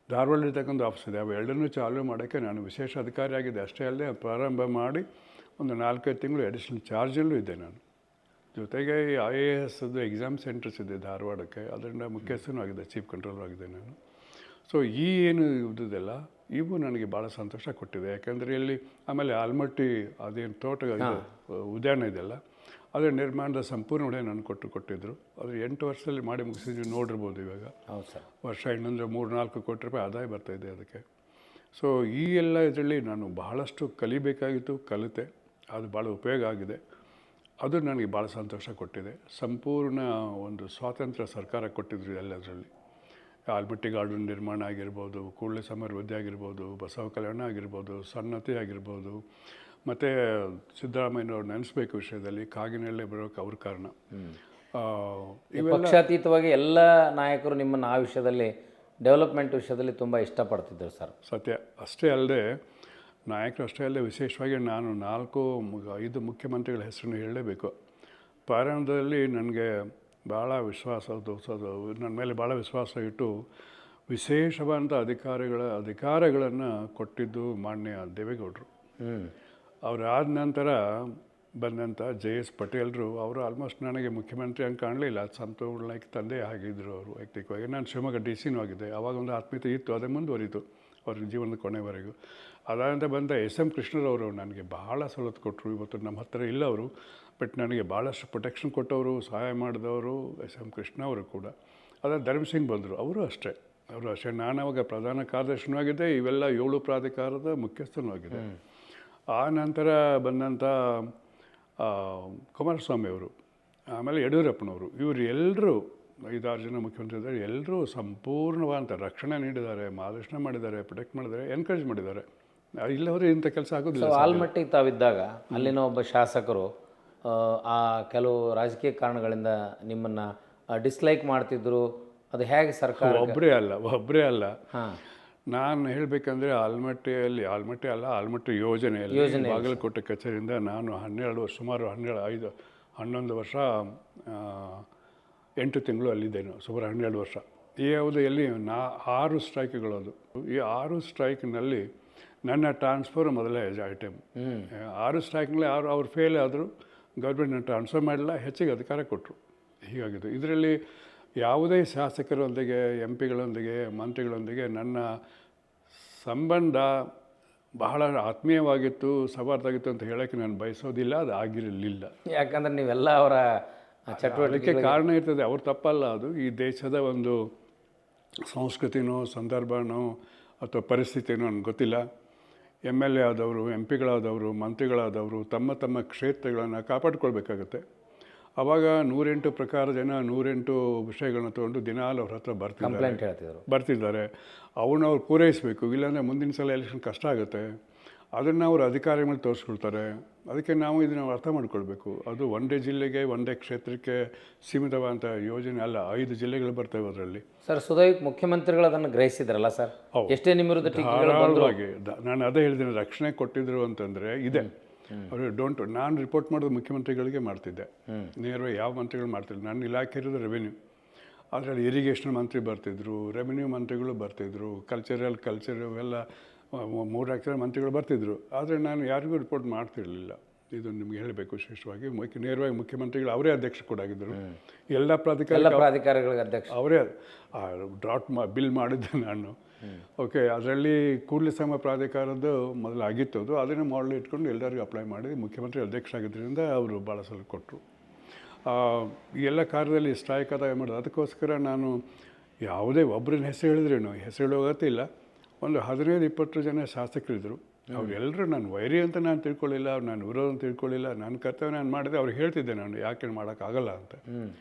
ಧಾರವಾಡದಲ್ಲಿರ್ತಕ್ಕಂಥ ಆಫೀಸ್ ಇದೆ. ಅವು ಎರಡನ್ನೂ ಚಾಲೂ ಮಾಡೋಕ್ಕೆ ನಾನು ವಿಶೇಷ ಅಧಿಕಾರಿಯಾಗಿದ್ದೆ. ಅಷ್ಟೇ ಅಲ್ಲದೆ ಪ್ರಾರಂಭ ಮಾಡಿ ಒಂದು 4-5 ತಿಂಗಳು ಅಡಿಷ್ನಲ್ ಚಾರ್ಜಲ್ಲೂ ಇದ್ದೆ ನಾನು. ಜೊತೆಗೆ ಈ IAS ಎಕ್ಸಾಮ್ ಸೆಂಟರ್ಸ್ ಇದೆ ಧಾರವಾಡಕ್ಕೆ, ಅದರಿಂದ ಮುಖ್ಯಸ್ಥನೂ ಆಗಿದೆ, ಚೀಫ್ ಕಂಟ್ರೋಲರ್ ಆಗಿದೆ ನಾನು. ಸೊ ಏನು ಇದ್ದಿದ್ದೆಲ್ಲ ಇವು ನನಗೆ ಭಾಳ ಸಂತೋಷ ಕೊಟ್ಟಿದೆ. ಯಾಕೆಂದರೆ ಇಲ್ಲಿ ಆಮೇಲೆ ಆಲ್ಮಟ್ಟಿ ಅದೇನು ತೋಟ ಉದ್ಯಾನ ಇದೆಯಲ್ಲ, ಅದರ ನಿರ್ಮಾಣದ ಸಂಪೂರ್ಣ ಹೊಣೆ ನಾನು ಕೊಟ್ಟಿದ್ದರು. ಅದು 8 ವರ್ಷದಲ್ಲಿ ಮಾಡಿ ಮುಗಿಸಿದ್ವಿ, ನೋಡಿರ್ಬೋದು ಇವಾಗ. ಹೌದು ಸರ್. ವರ್ಷ ಇನ್ನೊಂದು 3-4 ಕೋಟಿ ರೂಪಾಯಿ ಆದಾಯ ಬರ್ತಾಯಿದೆ ಅದಕ್ಕೆ. ಸೊ ಈ ಎಲ್ಲ ಇದರಲ್ಲಿ ನಾನು ಬಹಳಷ್ಟು ಕಲಿಬೇಕಾಗಿತ್ತು, ಕಲಿತೆ. ಅದು ಭಾಳ ಉಪಯೋಗ ಆಗಿದೆ. ಅದು ನನಗೆ ಭಾಳ ಸಂತೋಷ ಕೊಟ್ಟಿದೆ. ಸಂಪೂರ್ಣ ಒಂದು ಸ್ವಾತಂತ್ರ್ಯ ಸರ್ಕಾರ ಕೊಟ್ಟಿದ್ರು ಎಲ್ಲದರಲ್ಲಿ. ಆಲ್ಮಟ್ಟಿ ಗಾರ್ಡನ್ ನಿರ್ಮಾಣ ಆಗಿರ್ಬೋದು, ಕೂಡಲ ಸಮೃದ್ಧಿ ಆಗಿರ್ಬೋದು, ಬಸವ ಕಲ್ಯಾಣ ಆಗಿರ್ಬೋದು, ಸಣ್ಣತೆ ಆಗಿರ್ಬೋದು, ಮತ್ತು ಸಿದ್ದರಾಮಯ್ಯನವ್ರು ನೆನೆಸ್ಬೇಕು ವಿಷಯದಲ್ಲಿ ಕಾಗಿನೆಲೆ ಬರೋಕ್ಕೆ ಅವ್ರ ಕಾರಣ. ಪಕ್ಷಾತೀತವಾಗಿ ಎಲ್ಲ ನಾಯಕರು ನಿಮ್ಮನ್ನು ಆ ವಿಷಯದಲ್ಲಿ, ಡೆವಲಪ್ಮೆಂಟ್ ವಿಷಯದಲ್ಲಿ ತುಂಬ ಇಷ್ಟಪಡ್ತಿದ್ದರು ಸರ್. ಸತ್ಯ. ಅಷ್ಟೇ ಅಲ್ಲದೆ ನಾಯಕರು ಅಷ್ಟೇ ಅಲ್ಲದೆ ವಿಶೇಷವಾಗಿ ನಾನು 4-5 ಮುಖ್ಯಮಂತ್ರಿಗಳ ಹೆಸರನ್ನು ಹೇಳಲೇಬೇಕು. ಪ್ರಾರಂಭದಲ್ಲಿ ನನಗೆ ಭಾಳ ನನ್ನ ಮೇಲೆ ಭಾಳ ವಿಶ್ವಾಸ ಇಟ್ಟು ವಿಶೇಷವಾದಂಥ ಅಧಿಕಾರಗಳನ್ನು ಕೊಟ್ಟಿದ್ದು ಮಾನ್ಯ ದೇವೇಗೌಡರು. ಅವರಾದ ನಂತರ ಬಂದಂಥ JS ಪಟೇಲ್ರು, ಅವರು ಆಲ್ಮೋಸ್ಟ್ ನನಗೆ ಮುಖ್ಯಮಂತ್ರಿ ಅಂತ ಕಾಣಲಿಲ್ಲ, ಸಂಪೂರ್ಣ ತಂದೆ ಆಗಿದ್ದರು ಅವರು ವೈಯಕ್ತಿಕವಾಗಿ. ನಾನು ಶಿವಮೊಗ್ಗ DC ಆಗಿದ್ದೆ. ಆವಾಗ ಒಂದು ಆತ್ಮೀಯತೆ ಇತ್ತು, ಅದೇ ಮುಂದುವರಿತು ಅವ್ರ ಜೀವನದ ಕೊನೆವರೆಗೂ. ಅದಾದಂತ ಬಂದ SM ಕೃಷ್ಣರವರು ನನಗೆ ಭಾಳ ಸವಲತ್ತು ಕೊಟ್ಟರು. ಇವತ್ತು ನಮ್ಮ ಹತ್ತಿರ ಇಲ್ಲ ಅವರು, ಬಟ್ ನನಗೆ ಭಾಳಷ್ಟು ಪ್ರೊಟೆಕ್ಷನ್ ಕೊಟ್ಟವರು, ಸಹಾಯ ಮಾಡಿದವರು SM ಕೃಷ್ಣ ಅವರು ಕೂಡ. ಅದಾದ ಧರ್ಮಸಿಂಗ್ ಬಂದರು, ಅವರು ಅಷ್ಟೇ. ನಾನು ಅವಾಗ ಪ್ರಧಾನ ಕಾರ್ಯದರ್ಶಿನೂ ಆಗಿದ್ದೆ, ಇವೆಲ್ಲ 7 ಪ್ರಾಧಿಕಾರದ ಮುಖ್ಯಸ್ಥನೂ ಆಗಿದೆ. ಆ ನಂತರ ಬಂದಂಥ ಕುಮಾರಸ್ವಾಮಿ ಅವರು, ಆಮೇಲೆ ಯಡಿಯೂರಪ್ಪನವರು, ಇವರು ಎಲ್ಲರೂ 5-6 ಜನ ಮುಖ್ಯಮಂತ್ರಿ ಇದ್ದಾರೆ. ಎಲ್ಲರೂ ಸಂಪೂರ್ಣವಾದಂಥ ರಕ್ಷಣೆ ನೀಡಿದ್ದಾರೆ, ಮಾರ್ಗದರ್ಶನ ಮಾಡಿದ್ದಾರೆ, ಪ್ರೊಟೆಕ್ಟ್ ಮಾಡಿದ್ದಾರೆ, ಎನ್ಕರೇಜ್ ಮಾಡಿದ್ದಾರೆ. ಇಲ್ಲವರೆ ಇಂಥ ಕೆಲಸ ಆಗೋದಿಲ್ಲ. ಆಲ್ಮಟ್ಟಿಗೆ ತಾವಿದ್ದಾಗ ಅಲ್ಲಿನ ಒಬ್ಬ ಶಾಸಕರು ಆ ಕೆಲವು ರಾಜಕೀಯ ಕಾರಣಗಳಿಂದ ನಿಮ್ಮನ್ನು ಡಿಸ್ಲೈಕ್ ಮಾಡ್ತಿದ್ರು. ಅದು ಹೇಗೆ ಸರ್ಕಾರ? ಒಬ್ಬರೇ ಅಲ್ಲ. ನಾನು ಹೇಳಬೇಕಂದ್ರೆ ಆಲ್ಮಟ್ಟಿ ಅಲ್ಲ, ಆಲ್ಮಟ್ಟಿ ಯೋಜನೆಯಲ್ಲಿ ಬಾಗಲಕೋಟೆ ಕಚೇರಿಯಿಂದ ನಾನು ಸುಮಾರು 11 ವರ್ಷ 8 ತಿಂಗಳು ಅಲ್ಲಿದ್ದೇನೆ, ಸುಮಾರು 12 ವರ್ಷ. ಈ ಅವಧಿಯಲ್ಲಿ 6 ಸ್ಟ್ರೈಕ್ಗಳದು. ಈ 6 ಸ್ಟ್ರೈಕ್ನಲ್ಲಿ ನನ್ನ ಟ್ರಾನ್ಸ್ಫರ್ ಮೊದಲೇ ಐಟಮ್. 6 ಸ್ಟ್ರೈಕ್ನಲ್ಲಿ ಅವ್ರು ಫೇಲ್ ಆದರು, ಗೌರ್ಮೆಂಟ್ನ ಟ್ರಾನ್ಸ್ಫರ್ ಮಾಡಲಿಲ್ಲ, ಹೆಚ್ಚಿಗೆ ಅಧಿಕಾರ ಕೊಟ್ಟರು. ಹೀಗಾಗಿದ್ದು ಇದರಲ್ಲಿ ಯಾವುದೇ ಶಾಸಕರೊಂದಿಗೆ, ಎಂ ಪಿಗಳೊಂದಿಗೆ, ಮಂತ್ರಿಗಳೊಂದಿಗೆ ನನ್ನ ಸಂಬಂಧ ಬಹಳ ಆತ್ಮೀಯವಾಗಿತ್ತು, ಸವಾರ್ದಾಗಿತ್ತು ಅಂತ ಹೇಳೋಕ್ಕೆ ನಾನು ಬಯಸೋದಿಲ್ಲ. ಅದು ಆಗಿರಲಿಲ್ಲ. ಯಾಕಂದರೆ ನೀವೆಲ್ಲ ಅವರ ಚಟುವಟಿಕೆ ಕಾರಣ ಇರ್ತದೆ, ಅವ್ರು ತಪ್ಪಲ್ಲ. ಅದು ಈ ದೇಶದ ಒಂದು ಸಂಸ್ಕೃತಿನೋ ಸಂದರ್ಭನೋ ಅಥವಾ ಪರಿಸ್ಥಿತಿನೋ ನನಗೆ ಗೊತ್ತಿಲ್ಲ. ಎಮ್ ಎಲ್ ಎ ಆದವರು, ಎಂ ಪಿಗಳಾದವರು, ಮಂತ್ರಿಗಳಾದವರು ತಮ್ಮ ತಮ್ಮ ಕ್ಷೇತ್ರಗಳನ್ನು ಕಾಪಾಡಿಕೊಳ್ಬೇಕಾಗತ್ತೆ. ಆವಾಗ 108 ಪ್ರಕಾರ ಜನ 108 ವಿಷಯಗಳನ್ನ ತೊಗೊಂಡು ದಿನಾಲು ಅವ್ರ ಹತ್ರ ಬರ್ತಿದ್ದಾರೆ. ಅವನ್ನ ಅವ್ರು ಪೂರೈಸಬೇಕು. ಇಲ್ಲಾಂದರೆ ಮುಂದಿನ ಸಲ ಎಲೆಕ್ಷನ್ ಕಷ್ಟ ಆಗುತ್ತೆ. ಅದನ್ನು ಅವರು ಅಧಿಕಾರಿ ಮೇಲೆ ತೋರಿಸ್ಕೊಳ್ತಾರೆ. ಅದಕ್ಕೆ ನಾವು ಇದನ್ನು ಅರ್ಥ ಮಾಡ್ಕೊಳ್ಬೇಕು. ಅದು ಒಂದೇ ಜಿಲ್ಲೆಗೆ, ಒಂದೇ ಕ್ಷೇತ್ರಕ್ಕೆ ಸೀಮಿತವಾದಂಥ ಯೋಜನೆ ಅಲ್ಲ. 5 ಜಿಲ್ಲೆಗಳು ಬರ್ತವೆ ಅದರಲ್ಲಿ. ಸರ್, ಸುದೈಕ್ ಮುಖ್ಯಮಂತ್ರಿಗಳು ಅದನ್ನು ಗ್ರಹಿಸಿದ್ರಲ್ಲ ಸರ್? ಎಷ್ಟೇ ನಿಮ್ಮ ವಿರುದ್ಧ ಧಾರಾಳವಾಗಿ ನಾನು ಅದೇ ಹೇಳಿದ್ದೀನಿ, ರಕ್ಷಣೆ ಕೊಟ್ಟಿದ್ರು ಅಂತಂದರೆ ಇದೆ. ಅವರು ನಾನು ರಿಪೋರ್ಟ್ ಮಾಡೋದು ಮುಖ್ಯಮಂತ್ರಿಗಳಿಗೆ ಮಾಡ್ತಿದ್ದೆ, ನೇರವಾಗಿ ಯಾವ ಮಂತ್ರಿಗಳು ಮಾಡ್ತಿದ್ರು. ನನ್ನ ಇಲಾಖೆ ಇರೋದು ರೆವೆನ್ಯೂ. ಅದರಲ್ಲಿ ಇರಿಗೇಷನ್ ಮಂತ್ರಿ ಬರ್ತಿದ್ರು, ರೆವೆನ್ಯೂ ಮಂತ್ರಿಗಳು ಬರ್ತಿದ್ರು, ಕಲ್ಚರ್ ಎಲ್ಲ 3 ಜನ ಮಂತ್ರಿಗಳು ಬರ್ತಿದ್ರು. ಆದರೆ ನಾನು ಯಾರಿಗೂ ರಿಪೋರ್ಟ್ ಮಾಡ್ತಿರಲಿಲ್ಲ. ಇದು ನಿಮ್ಗೆ ಹೇಳಬೇಕು ವಿಶೇಷವಾಗಿ. ನೇರವಾಗಿ ಮುಖ್ಯಮಂತ್ರಿಗಳು ಅವರೇ ಅಧ್ಯಕ್ಷ ಕೂಡ ಆಗಿದ್ದರು. ಎಲ್ಲ ಪ್ರಾಧಿಕಾರಗಳಿಗೆ ಅಧ್ಯಕ್ಷ ಅವರೇ. ಬಿಲ್ ಮಾಡಿದ್ದೆ ನಾನು. ಓಕೆ, ಅದರಲ್ಲಿ ಕೂಡಲ ಸಂಗಮ ಪ್ರಾಧಿಕಾರದ್ದು ಮೊದಲು ಆಗಿತ್ತು. ಅದು ಅದನ್ನು ಮಾಡಲ್ ಇಟ್ಕೊಂಡು ಎಲ್ಲರಿಗೂ ಅಪ್ಲೈ ಮಾಡಿ ಮುಖ್ಯಮಂತ್ರಿ ಅಧ್ಯಕ್ಷ ಆಗಿದ್ದರಿಂದ ಅವರು ಭಾಳ ಸಲ ಕೊಟ್ಟರು. ಈ ಎಲ್ಲ ಕಾರ್ಯದಲ್ಲಿ ಸ್ಟ್ರೈಕ್ ಆದಾಗ ಮಾಡೋದು. ಅದಕ್ಕೋಸ್ಕರ ನಾನು ಯಾವುದೇ ಒಬ್ಬರನ್ನ ಹೆಸರು ಹೇಳಿದ್ರೇನು, ಹೆಸರು ಹೇಳೋಗತ್ತೆ ಇಲ್ಲ. ಒಂದು 15-20 ಜನ ಶಾಸಕರಿದ್ದರು. ಅವರೆಲ್ಲರೂ ನಾನು ವೈರಿ ಅಂತ ನಾನು ತಿಳ್ಕೊಳ್ಳಿಲ್ಲ, ನಾನು ವಿರೋಧ ಅಂತ ತಿಳ್ಕೊಳ್ಳಿಲ್ಲ. ನನ್ನ ಕರ್ತವ್ಯ ನಾನು ಮಾಡಿದೆ. ಅವ್ರಿಗೆ ಹೇಳ್ತಿದ್ದೆ ನಾನು ಯಾಕೆ ಮಾಡೋಕ್ಕಾಗಲ್ಲ ಅಂತ.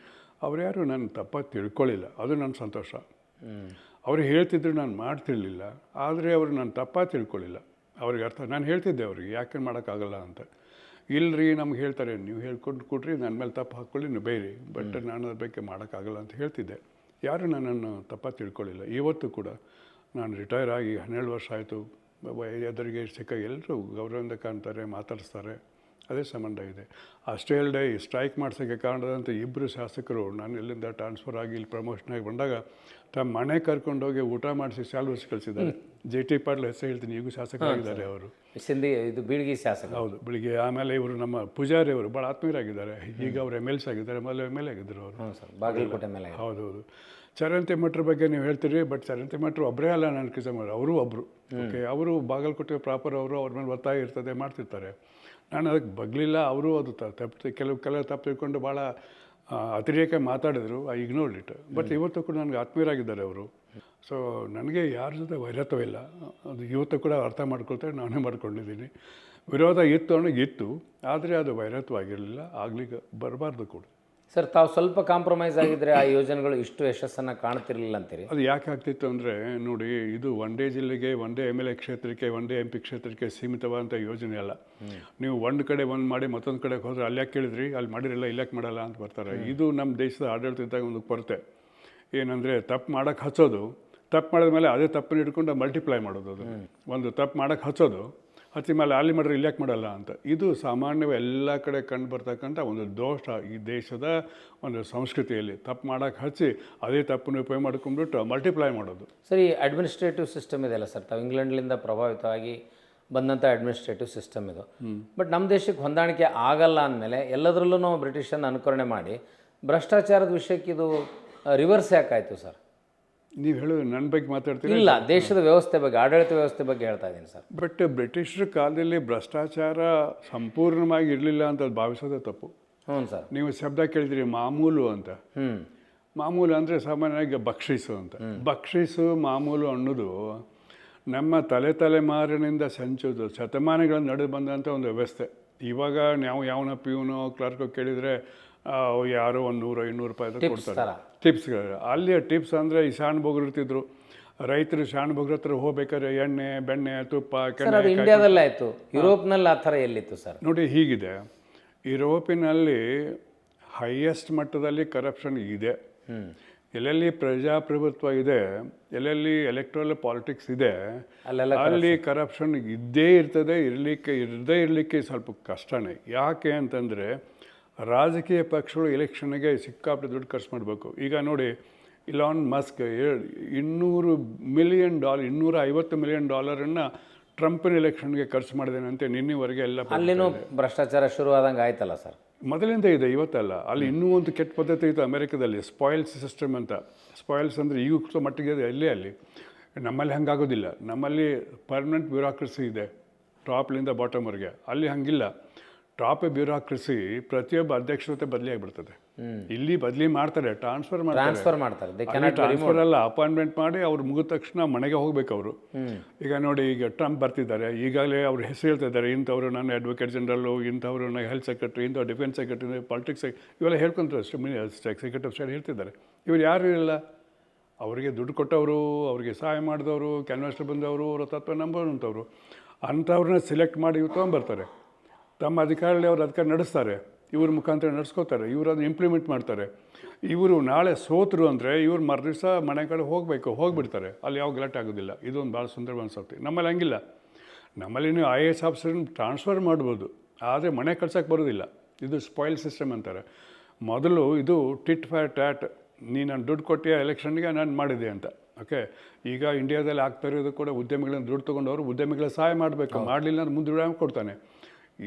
ಅವ್ರು ಯಾರು ನನ್ನ ತಪ್ಪಾಗಿ ತಿಳ್ಕೊಳ್ಳಿಲ್ಲ. ಅದು ನನ್ನ ಸಂತೋಷ. ಅವ್ರು ಹೇಳ್ತಿದ್ರು, ನಾನು ಮಾಡ್ತಿರ್ಲಿಲ್ಲ. ಆದರೆ ಅವರು ನಾನು ತಪ್ಪಾಗಿ ತಿಳ್ಕೊಳ್ಳಿಲ್ಲ. ಅವ್ರಿಗೆ ಅರ್ಥ. ನಾನು ಹೇಳ್ತಿದ್ದೆ ಅವ್ರಿಗೆ ಯಾಕೆ ಮಾಡೋಕ್ಕಾಗಲ್ಲ ಅಂತ. ಇಲ್ಲರಿ, ನಮ್ಗೆ ಹೇಳ್ತಾರೆ, ನೀವು ಹೇಳ್ಕೊಂಡು ಕೊಟ್ರಿ, ನನ್ನ ಮೇಲೆ ತಪ್ಪು ಹಾಕ್ಕೊಳ್ಳಿ, ನೀವು ಬೈರಿ, ಬಟ್ ನಾನು ಅದ್ರ ಬಗ್ಗೆ ಮಾಡೋಕ್ಕಾಗಲ್ಲ ಅಂತ ಹೇಳ್ತಿದ್ದೆ. ಯಾರು ನನ್ನನ್ನು ತಪ್ಪಾಗಿ ತಿಳ್ಕೊಳ್ಳಿಲ್ಲ. ಇವತ್ತು ಕೂಡ ನಾನು ರಿಟೈರ್ ಆಗಿ 12 ವರ್ಷ ಆಯಿತು. ಎದುರಿಗೆ ಸಿಕ್ಕ ಎಲ್ಲರೂ ಗೌರವದಿಂದ ಕಾಣ್ತಾರೆ, ಮಾತಾಡಿಸ್ತಾರೆ. ಅದೇ ಸಂಬಂಧ ಇದೆ. ಅಷ್ಟೇ ಅಲ್ಲದೆ ಈ ಸ್ಟ್ರೈಕ್ ಮಾಡಿಸೋಕ್ಕೆ ಕಾರಣದಂಥ 2 ಶಾಸಕರು ನಾನು ಇಲ್ಲಿಂದ ಟ್ರಾನ್ಸ್ಫರ್ ಆಗಿ ಇಲ್ಲಿ ಪ್ರಮೋಷನ್ ಆಗಿ ಬಂದಾಗ ತಮ್ಮ ಮನೆ ಕರ್ಕೊಂಡೋಗಿ ಊಟ ಮಾಡಿಸಿ ಸ್ಯಾಲ್ವರ್ಸ್ ಕಳಿಸಿದ್ದಾರೆ. JT ಪಾಟೀಲ್ ಹೆಸರು ಹೇಳ್ತೀನಿ, ಈಗೂ ಶಾಸಕರಾಗಿದ್ದಾರೆ ಅವರು. ಇದು ಬೀಳ್ಗಿ ಶಾಸಕ. ಹೌದು, ಬೆಳಿಗ್ಗೆ. ಆಮೇಲೆ ಇವರು ನಮ್ಮ ಪೂಜಾರಿ ಅವರು ಭಾಳ ಆತ್ಮೀಯರಾಗಿದ್ದಾರೆ. ಈಗ ಅವರು MLC ಆಗಿದ್ದಾರೆ, ಮೊದಲು MLA ಆಗಿದ್ದರು ಅವರು, ಬಾಗಲಕೋಟೆ ಮೇಲೆ. ಹೌದು. ಚರಂತಿ ಮಠರ ಬಗ್ಗೆ ನೀವು ಹೇಳ್ತೀರಿ, ಬಟ್ ಚರಂತಿ ಮಠರು ಒಬ್ಬರೇ ಅಲ್ಲ ನಾನು ಕೆಲಸ ಮಾಡೋರು, ಅವರು ಒಬ್ಬರು. ಓಕೆ, ಅವರು ಬಾಗಲಕೋಟೆ ಪ್ರಾಪರ್ ಅವರು, ಅವ್ರ ಮೇಲೆ ಒತ್ತಾಯ ಇರ್ತದೆ, ಮಾಡ್ತಿರ್ತಾರೆ. ನಾನು ಅದಕ್ಕೆ ಬಗ್ಲಿಲ್ಲ. ಅವರು ಅದು ಕೆಲವು ತಪ್ಪು ತಿಳ್ಕೊಂಡು ಭಾಳ ಅತಿರೇಕ ಮಾತಾಡಿದರು. I ignored it. ಬಟ್ ಇವತ್ತು ಕೂಡ ನನಗೆ ಆತ್ಮೀಯರಾಗಿದ್ದಾರೆ ಅವರು. ಸೊ ನನಗೆ ಯಾರ ಜೊತೆ ವೈರತ್ವವಿಲ್ಲ. ಅದು ಇವತ್ತು ಕೂಡ ಅರ್ಥ ಮಾಡ್ಕೊಳ್ತಾರೆ, ನಾನೇ ಮಾಡ್ಕೊಂಡಿದ್ದೀನಿ. ವಿರೋಧ ಇತ್ತು ಅನ್ನೋದು ಇತ್ತು, ಆದರೆ ಅದು ವೈರತ್ವ ಆಗಿರಲಿಲ್ಲ, ಆಗ್ಲಿಕ್ಕೆ ಬರಬಾರ್ದು ಕೂಡ. ಸರ್, ತಾವು ಸ್ವಲ್ಪ ಕಾಂಪ್ರಮೈಸ್ ಆಗಿದ್ದರೆ ಆ ಯೋಜನೆಗಳು ಇಷ್ಟು ಯಶಸ್ಸನ್ನು ಕಾಣ್ತಿರಲಿಲ್ಲ ಅಂತೀರಿ? ಅದು ಯಾಕೆ ಆಗ್ತಿತ್ತು ಅಂದರೆ, ನೋಡಿ, ಇದು ಒಂದೇ ಜಿಲ್ಲೆಗೆ, ಒಂದೇ MLA ಕ್ಷೇತ್ರಕ್ಕೆ, ಒಂದೇ MP ಕ್ಷೇತ್ರಕ್ಕೆ ಸೀಮಿತವಾದಂಥ ಯೋಜನೆ ಅಲ್ಲ. ನೀವು ಒಂದು ಕಡೆ ಒಂದು ಮಾಡಿ ಮತ್ತೊಂದು ಕಡೆಗೆ ಹೋದರೆ ಅಲ್ಲಿ ಯಾಕೆ ಕೇಳಿದ್ರಿ, ಅಲ್ಲಿ ಮಾಡಿರಲ್ಲ, ಇಲ್ಲಿ ಯಾಕೆ ಮಾಡಲ್ಲ ಅಂತ ಬರ್ತಾರೆ. ಇದು ನಮ್ಮ ದೇಶದ ಆಡಳಿತದಾಗ ಒಂದು ಕೊರತೆ. ಏನಂದರೆ, ತಪ್ಪು ಮಾಡೋಕ್ಕೆ ಹಚ್ಚೋದು, ತಪ್ಪು ಮಾಡಿದ್ಮೇಲೆ ಅದೇ ತಪ್ಪನ್ನು ಹಿಡ್ಕೊಂಡು ಮಲ್ಟಿಪ್ಲೈ ಮಾಡೋದು. ಅದು ಒಂದು ತಪ್ಪು ಮಾಡೋಕ್ಕೆ ಹಚ್ಚೋದು, ಹಚ್ಚಿ ಮೇಲೆ ಅಲ್ಲಿ ಮಾಡಿದ್ರೆ ಇಲ್ಲಿ ಯಾಕೆ ಮಾಡಲ್ಲ ಅಂತ. ಇದು ಸಾಮಾನ್ಯವಾಗಿ ಎಲ್ಲ ಕಡೆ ಕಂಡು ಬರ್ತಕ್ಕಂಥ ಒಂದು ದೋಷ ಈ ದೇಶದ ಒಂದು ಸಂಸ್ಕೃತಿಯಲ್ಲಿ. ತಪ್ಪು ಮಾಡೋಕ್ಕೆ ಹಚ್ಚಿ ಅದೇ ತಪ್ಪನ್ನು ಉಪಯೋಗ ಮಾಡ್ಕೊಂಡ್ಬಿಟ್ಟು ಮಲ್ಟಿಪ್ಲೈ ಮಾಡೋದು. ಸರಿ, ಅಡ್ಮಿನಿಸ್ಟ್ರೇಟಿವ್ ಸಿಸ್ಟಮ್ ಇದೆಯಲ್ಲ ಸರ್, ತಾವು ಇಂಗ್ಲೆಂಡ್ಲಿಂದ ಪ್ರಭಾವಿತವಾಗಿ ಬಂದಂಥ ಅಡ್ಮಿನಿಸ್ಟ್ರೇಟಿವ್ ಸಿಸ್ಟಮ್ ಇದು. ಬಟ್ ನಮ್ಮ ದೇಶಕ್ಕೆ ಹೊಂದಾಣಿಕೆ ಆಗಲ್ಲ ಅಂದಮೇಲೆ ಎಲ್ಲದರಲ್ಲೂ ನಾವು ಬ್ರಿಟಿಷನ್ನು ಅನುಕರಣೆ ಮಾಡಿ ಭ್ರಷ್ಟಾಚಾರದ ವಿಷಯಕ್ಕೆ ಇದು ರಿವರ್ಸ್ ಯಾಕಾಯಿತು ಸರ್? ನೀವು ಹೇಳೋದು ನನ್ನ ಬಗ್ಗೆ ಮಾತಾಡ್ತೀರಿ? ಇಲ್ಲ, ದೇಶದ ವ್ಯವಸ್ಥೆ ಬಗ್ಗೆ, ಆಡಳಿತ ವ್ಯವಸ್ಥೆ ಬಗ್ಗೆ ಹೇಳ್ತಾ ಇದ್ದೀನಿ ಸರ್. ಬಟ್ ಬ್ರಿಟಿಷರ ಕಾಲದಲ್ಲಿ ಭ್ರಷ್ಟಾಚಾರ ಸಂಪೂರ್ಣವಾಗಿ ಇರಲಿಲ್ಲ ಅಂತ ಭಾವಿಸೋದೇ ತಪ್ಪು. ಹ್ಞೂ ಸರ್. ನೀವು ಶಬ್ದ ಕೇಳಿದ್ರಿ ಮಾಮೂಲು ಅಂತ. ಮಾಮೂಲು ಅಂದರೆ ಸಾಮಾನ್ಯವಾಗಿ ಬಕ್ಷಿಸು ಅಂತ. ಬಕ್ಷಿಸು ಮಾಮೂಲು ಅನ್ನೋದು ನಮ್ಮ ತಲೆಮಾರಿನಿಂದ ಸಂಚೋದು ಶತಮಾನಗಳನ್ನು ನಡೆದು ಬಂದಂಥ ಒಂದು ವ್ಯವಸ್ಥೆ. ಇವಾಗ ನಾವು ಯಾವನ ಪಿಯೂನೋ ಕ್ಲರ್ಕೋ ಕೇಳಿದರೆ ಯಾರೋ 100-200 ರೂಪಾಯಿ ಕೊಡ್ತಾರೆ ಟಿಪ್ಸ್ಗಳು. ಅಲ್ಲಿ ಟಿಪ್ಸ್ ಅಂದರೆ ಈ ಶಾಣ್ಭೋಗ್ರು ಇರ್ತಿದ್ರು. ರೈತರು ಶಾಣ್ಭೋಗ್ರ ಹತ್ರ ಹೋಗ್ಬೇಕಾದ್ರೆ ಎಣ್ಣೆ, ಬೆಣ್ಣೆ, ತುಪ್ಪ, ಇಂಡಿಯಾದಲ್ಲೇ ಆಯಿತು. ಯುರೋಪ್ನಲ್ಲಿ ಆ ಥರ ಎಲ್ಲಿತ್ತು ಸರ್? ನೋಡಿ, ಹೀಗಿದೆ. ಯುರೋಪಿನಲ್ಲಿ ಹೈಯೆಸ್ಟ್ ಮಟ್ಟದಲ್ಲಿ ಕರಪ್ಷನ್ ಇದೆ. ಎಲ್ಲೆಲ್ಲಿ ಪ್ರಜಾಪ್ರಭುತ್ವ ಇದೆ, ಎಲ್ಲೆಲ್ಲಿ ಎಲೆಕ್ಟ್ರಲ್ ಪಾಲಿಟಿಕ್ಸ್ ಇದೆ, ಅಲ್ಲೆಲ್ಲ ಅಲ್ಲಿ ಕರಪ್ಷನ್ ಇದ್ದೇ ಇರ್ತದೆ. ಇರದೇ ಇರಲಿಕ್ಕೆ ಸ್ವಲ್ಪ ಕಷ್ಟನೇ. ಯಾಕೆ ಅಂತಂದರೆ ರಾಜಕೀಯ ಪಕ್ಷಗಳು ಎಲೆಕ್ಷನ್ಗೆ ಸಿಕ್ಕಾಪಟ್ಟೆ ದುಡ್ಡು ಖರ್ಚು ಮಾಡಬೇಕು. ಈಗ ನೋಡಿ, ಇಲಾನ್ ಮಸ್ಕ್ $250 ಮಿಲಿಯನ್ $250 ಮಿಲಿಯನ್ ಟ್ರಂಪಿನ ಎಲೆಕ್ಷನ್ಗೆ ಖರ್ಚು ಮಾಡಿದೇನಂತೆ. ನಿನ್ನೆವರೆಗೆ ಎಲ್ಲ ಅಲ್ಲಿನೂ ಭ್ರಷ್ಟಾಚಾರ ಶುರುವಾದಂಗೆ ಆಯ್ತಲ್ಲ ಸರ್? ಮೊದಲಿಂದ ಇದೆ, ಇವತ್ತಲ್ಲ. ಅಲ್ಲಿ ಇನ್ನೂ ಒಂದು ಕೆಟ್ಟ ಪದ್ಧತಿ ಇತ್ತು ಅಮೆರಿಕದಲ್ಲಿ, ಸ್ಪಾಯಿಲ್ಸ್ ಸಿಸ್ಟಮ್ ಅಂತ. ಸ್ಪಾಯಿಲ್ಸ್ ಅಂದರೆ ಈಗ ಮಟ್ಟಿಗೆ ಇದೆ ಅಲ್ಲಿ. ನಮ್ಮಲ್ಲಿ ಹಂಗಾಗೋದಿಲ್ಲ. ನಮ್ಮಲ್ಲಿ ಪರ್ಮನೆಂಟ್ ಬ್ಯೂರಾಕ್ರಸಿ ಇದೆ, ಟಾಪ್ಲಿಂದ ಬಾಟಮ್ವರೆಗೆ. ಅಲ್ಲಿ ಹಂಗಿಲ್ಲ. ಟಾಪ್ ಬ್ಯೂರಾಕ್ರಸಿ ಪ್ರತಿಯೊಬ್ಬ ಅಧ್ಯಕ್ಷತೆ ಬದಲಿ ಆಗಿಬಿಡ್ತದೆ. ಇಲ್ಲಿ ಬದಲಿ ಮಾಡ್ತಾರೆ, ಟ್ರಾನ್ಸ್ಫರ್ ಮಾಡ್ತಾರೆ. ಟ್ರಾನ್ಸ್ಫರ್ ಅಲ್ಲ, ಅಪಾಯಿಂಟ್ಮೆಂಟ್ ಮಾಡಿ ಅವ್ರು ಮುಗಿದ ತಕ್ಷಣ ಮನೆಗೆ ಹೋಗ್ಬೇಕು ಅವರು. ಈಗ ನೋಡಿ, ಈಗ ಟ್ರಂಪ್ ಬರ್ತಿದ್ದಾರೆ, ಈಗಾಗಲೇ ಅವ್ರ ಹೆಸರು ಹೇಳ್ತಾ ಇದ್ದಾರೆ, ಇಂಥವ್ರು ನಾನು ಅಡ್ವೊಕೇಟ್ ಜನರಲ್ಲು, ಇಂಥವ್ರು ನಾನು ಹೆಲ್ತ್ ಸೆಕ್ರೆಟರಿ, ಇಂಥವ್ರು ಡಿಫೆನ್ಸ್ ಸೆಕ್ರೆಟರಿ, ಪಾಲಿಟಿಕ್ಸ್ ಇವೆಲ್ಲ ಹೇಳ್ಕೊಂತಾರೆ. ಸೆಕ್ರೆಟರಿ ಆಫ್ ಸ್ಟೇಟ್ ಹೇಳ್ತಿದ್ದಾರೆ. ಇವರು ಯಾರು ಇಲ್ಲ, ಅವರಿಗೆ ದುಡ್ಡು ಕೊಟ್ಟವರು, ಅವರಿಗೆ ಸಹಾಯ ಮಾಡಿದವರು, ಕ್ಯಾನ್ವಾಸ್ಟರ್ ಬಂದವರು, ಅವರ ತತ್ವ ನಂಬೋಂಥವ್ರು, ಅಂಥವ್ರನ್ನ ಸಿಲೆಕ್ಟ್ ಮಾಡಿ ಇವ್ರು ತೊಗೊಂಬರ್ತಾರೆ. ತಮ್ಮ ಅಧಿಕಾರದಲ್ಲಿ ಅವ್ರು ಅಧಿಕಾರ ನಡೆಸ್ತಾರೆ, ಇವ್ರ ಮುಖಾಂತರ ನಡೆಸ್ಕೋತಾರೆ, ಇವರು ಅದನ್ನ ಇಂಪ್ಲಿಮೆಂಟ್ ಮಾಡ್ತಾರೆ. ಇವರು ನಾಳೆ ಸೋತರು ಅಂದರೆ ಇವ್ರು ಮರುದಿವಸ ಮನೆ ಕಡೆ ಹೋಗಿಬಿಡ್ತಾರೆ. ಅಲ್ಲಿ ಯಾವ ಗಲಾಟೆ ಆಗೋದಿಲ್ಲ. ಇದೊಂದು ಭಾಳ ಸುಂದರವಾದ ಸಂಗತಿ. ನಮ್ಮಲ್ಲಿ ಹಂಗಿಲ್ಲ. ನಮ್ಮಲ್ಲಿ ನೀವು IAS ಆಫೀಸರ್ನ ಟ್ರಾನ್ಸ್ಫರ್ ಮಾಡ್ಬೋದು, ಆದರೆ ಮನೆ ಕಳ್ಸೋಕ್ಕೆ ಬರೋದಿಲ್ಲ. ಇದು ಸ್ಪಾಯಿಲ್ ಸಿಸ್ಟಮ್ ಅಂತಾರೆ. ಮೊದಲು ಇದು ಟಿಟ್ ಫಾರ್ ಟ್ಯಾಟ್. ನಾನು ದುಡ್ಡು ಕೊಟ್ಟಿಯ ಎಲೆಕ್ಷನ್ಗೆ ನಾನು ಮಾಡಿದೆ ಅಂತ. ಓಕೆ, ಈಗ ಇಂಡಿಯಾದಲ್ಲಿ ಆಗ್ತಾ ಇರೋದು ಕೂಡ ಉದ್ಯಮಿಗಳನ್ನ ದುಡ್ಡು ತೊಗೊಂಡವರು ಉದ್ಯಮಿಗಳ ಸಹಾಯ ಮಾಡಬೇಕು. ಮಾಡಲಿಲ್ಲ ಅಂದ್ರೆ ಮುಂದೆ ಕೊಡ್ತಾನೆ.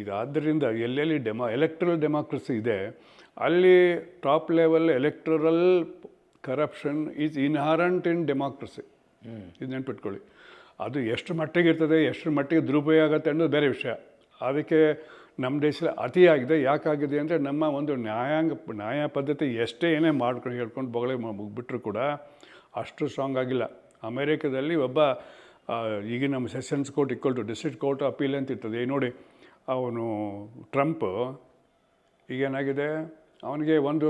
ಇದಾದ್ದರಿಂದ ಎಲ್ಲೆಲ್ಲಿ ಎಲೆಕ್ಟ್ರಲ್ ಡೆಮಾಕ್ರಸಿ ಇದೆ, ಅಲ್ಲಿ top level electoral corruption is inherent in democracy. ಇದು ನೆನ್ಪಿಟ್ಕೊಳ್ಳಿ. ಅದು ಎಷ್ಟು ಮಟ್ಟಿಗೆ ಇರ್ತದೆ, ಎಷ್ಟು ಮಟ್ಟಿಗೆ ದುರುಪಯೋಗ ಆಗುತ್ತೆ ಅನ್ನೋದು ಬೇರೆ ವಿಷಯ. ಅದಕ್ಕೆ ನಮ್ಮ ದೇಶದಲ್ಲಿ ಅತಿಯಾಗಿದೆ. ಯಾಕಾಗಿದೆ ಅಂದರೆ ನಮ್ಮ ಒಂದು ನ್ಯಾಯ ಪದ್ಧತಿ ಎಷ್ಟೇ ಏನೇ ಮಾಡ್ಕೊಂಡು ಹೇಳ್ಕೊಂಡು ಬೊಗಳೆ ಬಿಟ್ಟರು ಕೂಡ ಅಷ್ಟು ಸ್ಟ್ರಾಂಗ್ ಆಗಿಲ್ಲ. ಅಮೇರಿಕಾದಲ್ಲಿ ಒಬ್ಬ ಈಗ ನಮ್ಮ sessions court equal to district court appeal ಅಂತ ಇರ್ತದೆ. ನೋಡಿ, ಅವನು ಟ್ರಂಪ್ ಈಗೇನಾಗಿದೆ, ಅವನಿಗೆ ಒಂದು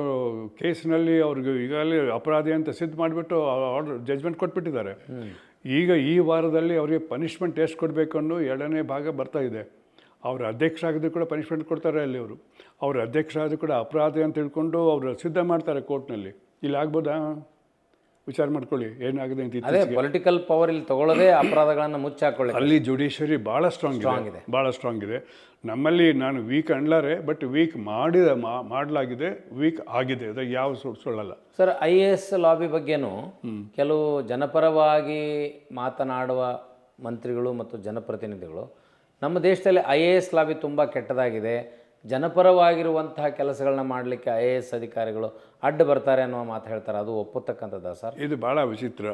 ಕೇಸ್ನಲ್ಲಿ ಅವ್ರಿಗೆ ಈಗಾಗಲೇ ಅಪರಾಧಿ ಅಂತ ಸಿದ್ಧ ಮಾಡಿಬಿಟ್ಟು ಆರ್ಡರ್ ಜಜ್ಮೆಂಟ್ ಕೊಟ್ಬಿಟ್ಟಿದ್ದಾರೆ. ಈಗ ಈ ವಾರದಲ್ಲಿ ಅವರಿಗೆ ಪನಿಷ್ಮೆಂಟ್ ಎಷ್ಟು ಕೊಡಬೇಕು ಅನ್ನೋ 2ನೇ ಭಾಗ ಬರ್ತಾ ಇದೆ. ಅವ್ರ ಅಧ್ಯಕ್ಷ ಆಗಿದ್ದು ಕೂಡ ಪನಿಷ್ಮೆಂಟ್ ಕೊಡ್ತಾರೆ ಅಲ್ಲಿ. ಅವ್ರ ಅಧ್ಯಕ್ಷ ಆದರೂ ಕೂಡ ಅಪರಾಧಿ ಅಂತ ತಿಳ್ಕೊಂಡು ಅವರು ಸಿದ್ಧ ಮಾಡ್ತಾರೆ ಕೋರ್ಟ್ನಲ್ಲಿ. ಇಲ್ಲಿ ಆಗ್ಬೋದಾ? ವಿಚಾರ ಮಾಡ್ಕೊಳ್ಳಿ ಏನಾಗಿದೆ ಅಂತ. ಅದೇ ಪೊಲಿಟಿಕಲ್ ಪವರ್ ಇಲ್ಲಿ ತಗೊಳ್ಳೋದೇ ಅಪರಾಧಗಳನ್ನು ಮುಚ್ಚಾಕೊಳ್ಳಿ. ಅಲ್ಲಿ ಜುಡಿಷರಿ ಭಾಳ ಸ್ಟ್ರಾಂಗ್ ಇದೆ, ಭಾಳ ಸ್ಟ್ರಾಂಗ್ ಇದೆ. ನಮ್ಮಲ್ಲಿ ನಾನು ವೀಕ್ ಅನ್ಲಾರೆ, ಬಟ್ ವೀಕ್ ಮಾಡಲಾಗಿದೆ, ವೀಕ್ ಆಗಿದೆ. ಅದು ಯಾವ ಸುಳ್ಳಲ್ಲ ಸರ್. IAS ಲಾಬಿ ಬಗ್ಗೆನೂ ಕೆಲವು ಜನಪರವಾಗಿ ಮಾತನಾಡುವ ಮಂತ್ರಿಗಳು ಮತ್ತು ಜನಪ್ರತಿನಿಧಿಗಳು ನಮ್ಮ ದೇಶದಲ್ಲಿ IAS ಲಾಬಿ ತುಂಬ ಕೆಟ್ಟದಾಗಿದೆ, ಜನಪರವಾಗಿರುವಂತಹ ಕೆಲಸಗಳನ್ನ ಮಾಡಲಿಕ್ಕೆ IAS ಅಧಿಕಾರಿಗಳು ಅಡ್ಡ ಬರ್ತಾರೆ ಅನ್ನೋ ಮಾತು ಹೇಳ್ತಾರೆ. ಅದು ಒಪ್ಪತಕ್ಕಂಥದ್ದ ಸರ್? ಇದು ಭಾಳ ವಿಚಿತ್ರ.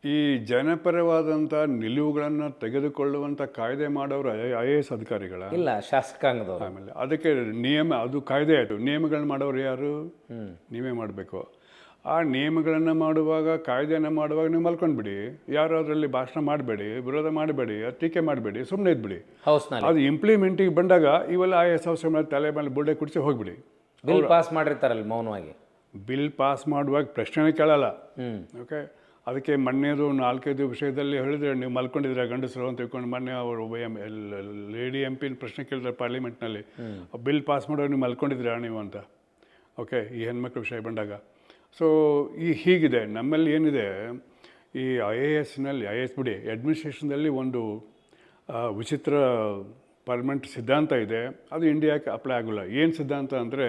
ಈ ಜನಪರವಾದಂಥ ನಿಲುವುಗಳನ್ನು ತೆಗೆದುಕೊಳ್ಳುವಂಥ ಕಾಯ್ದೆ ಮಾಡೋರು IAS ಅಧಿಕಾರಿಗಳ ಇಲ್ಲ, ಶಾಸಕಾಂಗದವರು. ಆಮೇಲೆ ಅದಕ್ಕೆ ನಿಯಮ, ಅದು ಕಾಯ್ದೆ ಆಯಿತು. ನಿಯಮಗಳನ್ನ ಮಾಡೋರು ಯಾರು? ನೀವೇ ಮಾಡಬೇಕು. ಆ ನಿಯಮಗಳನ್ನು ಮಾಡುವಾಗ, ಕಾಯ್ದೆಯನ್ನು ಮಾಡುವಾಗ ನೀವು ಮಲ್ಕೊಂಡ್ಬಿಡಿ. ಯಾರು ಅದರಲ್ಲಿ ಭಾಷಣ ಮಾಡಬೇಡಿ, ವಿರೋಧ ಮಾಡಬೇಡಿ, ಟೀಕೆ ಮಾಡಬೇಡಿ, ಸುಮ್ಮನೆ ಇದ್ಬಿಡಿ. ಹೌಸ್ನಲ್ಲಿ ಅದು ಇಂಪ್ಲಿಮೆಂಟಿಗೆ ಬಂದಾಗ ಇವೆಲ್ಲ IAS ಅವಸರ ಮೇಲೆ ತಲೆ ಮೇಲೆ ಬುಡ್ಡೆ ಕುಡಿಸಿ ಹೋಗ್ಬಿಡಿ. ಬಿಲ್ ಪಾಸ್ ಮಾಡಿರ್ತಾರಲ್ಲ ಮೌನವಾಗಿ. ಬಿಲ್ ಪಾಸ್ ಮಾಡುವಾಗ ಪ್ರಶ್ನೆ ಕೇಳಲ್ಲ. ಓಕೆ, ಅದಕ್ಕೆ ಮೊನ್ನೆದು 4-5 ವಿಷಯದಲ್ಲಿ ಹೇಳಿದ್ರೆ ನೀವು ಮಲ್ಕೊಂಡಿದ್ರೆ ಗಂಡಸರು ಅಂತ ತಿಳ್ಕೊಂಡು ಮೊನ್ನೆ ಅವರು ಲೇಡಿ MP ಪ್ರಶ್ನೆ ಕೇಳಿದ್ರೆ ಪಾರ್ಲಿಮೆಂಟ್ನಲ್ಲಿ, ಬಿಲ್ ಪಾಸ್ ಮಾಡೋರು ನೀವು ಮಲ್ಕೊಂಡಿದ್ದೀರಾ ನೀವು ಅಂತ. ಓಕೆ, ಈ ಹೆಣ್ಮಕ್ಳ ವಿಷಯ ಬಂದಾಗ. ಸೊ ಹೀಗಿದೆ ನಮ್ಮಲ್ಲಿ ಏನಿದೆ. ಈ IAS ಬಿಡಿ, ಅಡ್ಮಿನಿಸ್ಟ್ರೇಷನ್ದಲ್ಲಿ ಒಂದು ವಿಚಿತ್ರ ಪರ್ಮನೆಂಟ್ ಸಿದ್ಧಾಂತ ಇದೆ. ಅದು ಇಂಡಿಯಾಕ್ಕೆ ಅಪ್ಲೈ ಆಗೋಲ್ಲ. ಏನು ಸಿದ್ಧಾಂತ ಅಂದರೆ,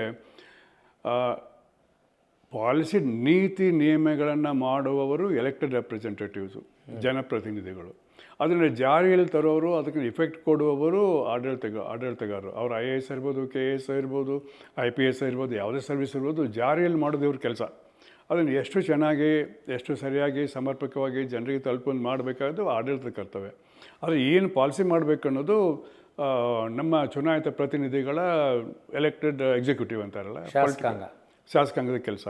ಪಾಲಿಸಿ ನೀತಿ ನಿಯಮಗಳನ್ನು ಮಾಡುವವರು ಎಲೆಕ್ಟೆಡ್ ರೆಪ್ರೆಸೆಂಟೇಟಿವ್ಸು, ಜನಪ್ರತಿನಿಧಿಗಳು. ಅದನ್ನು ಜಾರಿಯಲ್ಲಿ ತರೋರು, ಅದಕ್ಕೆ ಇಫೆಕ್ಟ್ ಕೊಡುವವರು ಆಡಳಿತಗಾರರು. ಅವರು IAS ಇರ್ಬೋದು, KS ಇರ್ಬೋದು, IPS ಇರ್ಬೋದು, ಯಾವುದೇ ಸರ್ವಿಸ್ ಇರ್ಬೋದು, ಜಾರಿಯಲ್ಲಿ ಮಾಡೋದು ಇವ್ರ ಕೆಲಸ. ಅದನ್ನು ಎಷ್ಟು ಚೆನ್ನಾಗಿ, ಎಷ್ಟು ಸರಿಯಾಗಿ, ಸಮರ್ಪಕವಾಗಿ ಜನರಿಗೆ ತಲುಪೊಂದು ಮಾಡಬೇಕಾದ್ದು ಆಡಳಿತದ ಕರ್ತವ್ಯ. ಆದರೆ ಏನು ಪಾಲಿಸಿ ಮಾಡಬೇಕು ಅನ್ನೋದು ನಮ್ಮ ಚುನಾಯಿತ ಪ್ರತಿನಿಧಿಗಳ ಎಲೆಕ್ಟೆಡ್ ಎಕ್ಸಿಕ್ಯೂಟಿವ್ ಅಂತಾರಲ್ಲ, ಶಾಸಕಾಂಗದ ಕೆಲಸ.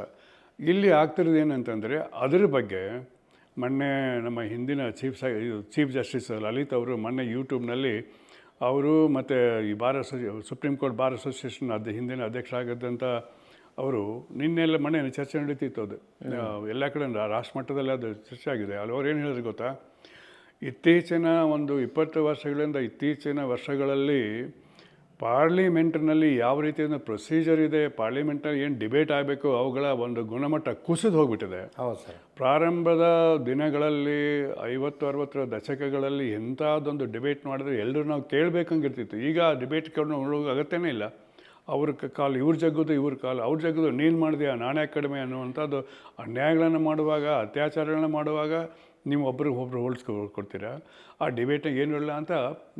ಇಲ್ಲಿ ಆಗ್ತಿರೋದು ಏನಂತಂದರೆ, ಅದರ ಬಗ್ಗೆ ಮೊನ್ನೆ ನಮ್ಮ ಹಿಂದಿನ ಚೀಫ್ ಜಸ್ಟಿಸ್ ಲಲಿತ್ ಅವರು ಮೊನ್ನೆ ಯೂಟ್ಯೂಬ್ನಲ್ಲಿ ಅವರು ಮತ್ತು ಈ ಸುಪ್ರೀಂ ಕೋರ್ಟ್ ಬಾರ್ ಅಸೋಸಿಯೇಷನ್ ಹಿಂದಿನ ಅಧ್ಯಕ್ಷರಾಗದಂಥ ಅವರು ನಿನ್ನೆಲ್ಲ ಮೊನ್ನೆ ಚರ್ಚೆ ನಡೀತಿತ್ತು. ಅದು ಎಲ್ಲ ಕಡೆ ರಾಷ್ಟ್ರ ಮಟ್ಟದಲ್ಲಿ ಅದು ಚರ್ಚೆ ಆಗಿದೆ. ಅಲ್ಲಿ ಅವ್ರು ಏನು ಹೇಳಿದ್ರು ಗೊತ್ತಾ, ಇತ್ತೀಚಿನ ಒಂದು 20 ವರ್ಷಗಳಿಂದ ಇತ್ತೀಚಿನ ವರ್ಷಗಳಲ್ಲಿ ಪಾರ್ಲಿಮೆಂಟ್ನಲ್ಲಿ ಯಾವ ರೀತಿಯ ಪ್ರೊಸೀಜರ್ ಇದೆ, ಪಾರ್ಲಿಮೆಂಟ್ನಲ್ಲಿ ಏನು ಡಿಬೇಟ್ ಆಗಬೇಕು, ಅವುಗಳ ಒಂದು ಗುಣಮಟ್ಟ ಕುಸಿದು ಹೋಗ್ಬಿಟ್ಟಿದೆ. ಹೌದು ಸರ್. ಪ್ರಾರಂಭದ ದಿನಗಳಲ್ಲಿ 50-60 ದಶಕಗಳಲ್ಲಿ ಎಂಥದ್ದೊಂದು ಡಿಬೇಟ್ ಮಾಡಿದ್ರೆ ಎಲ್ಲರೂ ನಾವು ಕೇಳಬೇಕಂಗಿರ್ತಿತ್ತು. ಈಗ ಆ ಡಿಬೇಟ್ಗಳನ್ನ ನೋಡೋ ಅಗತ್ಯನೇ ಇಲ್ಲ. ಅವ್ರ ಕಾಲು ಇವ್ರ ಜಗ್ಗೋದು, ಇವ್ರ ಕಾಲು ಅವ್ರ ಜಗ್ಗೋದು, ನೀನು ಮಾಡಿದೆಯಾ ನಾನೇ ಕಡಿಮೆ ಅನ್ನುವಂಥದ್ದು ಅನ್ಯಾಯಗಳನ್ನು ಮಾಡುವಾಗ, ಅತ್ಯಾಚಾರಗಳನ್ನ ಮಾಡುವಾಗ ನೀವು ಒಬ್ರಿಗೊಬ್ರು ಹೋಲಿಸ್ಕೊಡ್ತೀರಾ. ಆ ಡಿಬೇಟಿಗೆ ಏನೂ ಇಲ್ಲ ಅಂತ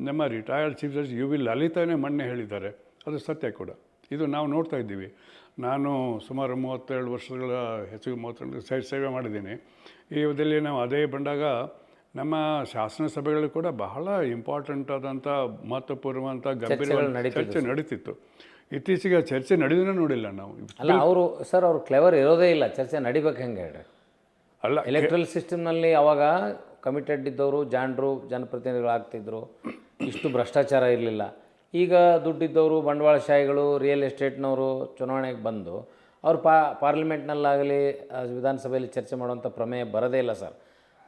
ನಮ್ಮ retired chief justice U V ಲಲಿತಾನೇ ಮೊನ್ನೆ ಹೇಳಿದ್ದಾರೆ. ಅದು ಸತ್ಯ ಕೂಡ. ಇದು ನಾವು ನೋಡ್ತಾ ಇದ್ದೀವಿ. ನಾನು ಸುಮಾರು 32 ವರ್ಷಗಳ ಹೆಚ್ಚು 32 ಸೇವೆ ಮಾಡಿದ್ದೀನಿ. ಈ ಅವಧಿಯಲ್ಲಿ ನಾವು ಅದೇ ಬಂದಾಗ ನಮ್ಮ ಶಾಸನ ಸಭೆಗಳು ಕೂಡ ಬಹಳ ಇಂಪಾರ್ಟೆಂಟ್ ಆದಂಥ ಮಹತ್ವಪೂರ್ಣವಂಥ ಗಂಭೀರವಾದ ಚರ್ಚೆ ನಡೀತಿತ್ತು. ಇತ್ತೀಚೆಗೆ ಚರ್ಚೆ ನಡೆದೇ ನೋಡಿಲ್ಲ ನಾವು. ಅಲ್ಲ ಅವರು ಸರ್, ಅವ್ರು ಕ್ಲೆವರ್ ಇರೋದೇ ಇಲ್ಲ. ಚರ್ಚೆ ನಡಿಬೇಕು ಹೆಂಗೆ ಹೇಳ್ರಿ? ಅಲ್ಲ, ಎಲೆಕ್ಟ್ರಲ್ ಸಿಸ್ಟಮ್ನಲ್ಲಿ ಅವಾಗ ಕಮಿಟೆಡ್ ಇದ್ದವರು ಜಾಣರು ಜನಪ್ರತಿನಿಧಿಗಳಾಗ್ತಿದ್ರು, ಇಷ್ಟು ಭ್ರಷ್ಟಾಚಾರ ಇರಲಿಲ್ಲ. ಈಗ ದುಡ್ಡಿದ್ದವರು ಬಂಡವಾಳಶಾಹಿಗಳು ರಿಯಲ್ ಎಸ್ಟೇಟ್ನವರು ಚುನಾವಣೆಗೆ ಬಂದು ಅವರು ಪಾರ್ಲಿಮೆಂಟ್ನಲ್ಲಾಗಲಿ ವಿಧಾನಸಭೆಯಲ್ಲಿ ಚರ್ಚೆ ಮಾಡುವಂಥ ಪ್ರಮೇಯ ಬರೋದೇ ಇಲ್ಲ ಸರ್.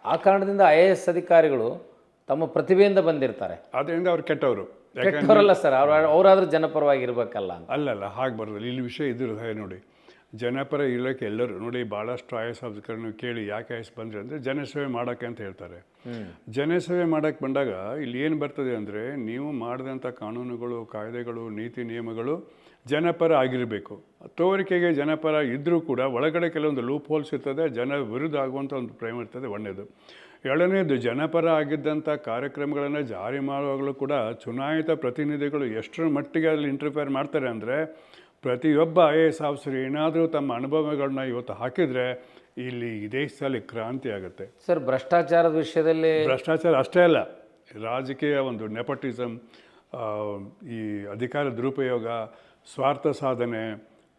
ಆ ಕಾರಣದಿಂದ IAS ಅಧಿಕಾರಿಗಳು ತಮ್ಮ ಪ್ರತಿಭೆಯಿಂದ ಬಂದಿರ್ತಾರೆ. ಆದ್ದರಿಂದ ಅವ್ರು ಕೆಟ್ಟವರು. ಕೆಟ್ಟವರಲ್ಲ ಸರ್, ಅವರಾದ್ರೂ ಜನಪರವಾಗಿರ್ಬೇಕಲ್ಲ ಅಂತ. ಅಲ್ಲಲ್ಲ, ಹಾಗೆ ಬರೋದಿಲ್ಲ. ಇಲ್ಲಿ ವಿಷಯ ಇದ್ದಿರೋದು ನೋಡಿ, ಜನಪರ ಇರೋಕ್ಕೆ ಎಲ್ಲರೂ ನೋಡಿ. ಭಾಳಷ್ಟು IAS ಅಧಿಕಾರಿಗಳು ಕೇಳಿ ಯಾಕೆ IAS ಬಂದರೆ ಅಂದರೆ ಜನಸೇವೆ ಮಾಡೋಕ್ಕೆ ಅಂತ ಹೇಳ್ತಾರೆ. ಜನಸೇವೆ ಮಾಡೋಕ್ಕೆ ಬಂದಾಗ ಇಲ್ಲಿ ಏನು ಬರ್ತದೆ ಅಂದರೆ, ನೀವು ಮಾಡಿದಂಥ ಕಾನೂನುಗಳು, ಕಾಯ್ದೆಗಳು, ನೀತಿ ನಿಯಮಗಳು ಜನಪರ ಆಗಿರಬೇಕು. ತೋರಿಕೆಗೆ ಜನಪರ ಇದ್ದರೂ ಕೂಡ ಒಳಗಡೆ ಕೆಲವೊಂದು ಲೂಪ್ ಹೋಲ್ಸ್ ಇರ್ತದೆ, ಜನ ವಿರುದ್ಧ ಆಗುವಂಥ ಒಂದು ಪ್ರೇಮ ಇರ್ತದೆ. ಒಂದನೇದು. ಎರಡನೇದು, ಜನಪರ ಆಗಿದ್ದಂಥ ಕಾರ್ಯಕ್ರಮಗಳನ್ನು ಜಾರಿ ಮಾಡುವಾಗಲೂ ಕೂಡ ಚುನಾಯಿತ ಪ್ರತಿನಿಧಿಗಳು ಎಷ್ಟರ ಮಟ್ಟಿಗೆ ಅಲ್ಲಿ ಇಂಟರ್ಫಿಯರ್ ಮಾಡ್ತಾರೆ ಅಂದರೆ, ಪ್ರತಿಯೊಬ್ಬ IAS ಆಫೀಸರ್ ಏನಾದರೂ ತಮ್ಮ ಅನುಭವಗಳನ್ನ ಇವತ್ತು ಹಾಕಿದರೆ ಇಲ್ಲಿ ಈ ದೇಶದಲ್ಲಿ ಕ್ರಾಂತಿ ಆಗುತ್ತೆ ಸರ್. ಭ್ರಷ್ಟಾಚಾರದ ವಿಷಯದಲ್ಲಿ ಭ್ರಷ್ಟಾಚಾರ ಅಷ್ಟೇ ಅಲ್ಲ, ರಾಜಕೀಯ ಒಂದು ನೆಪೋಟಿಸಮ್, ಈ ಅಧಿಕಾರ ದುರುಪಯೋಗ, ಸ್ವಾರ್ಥ ಸಾಧನೆ,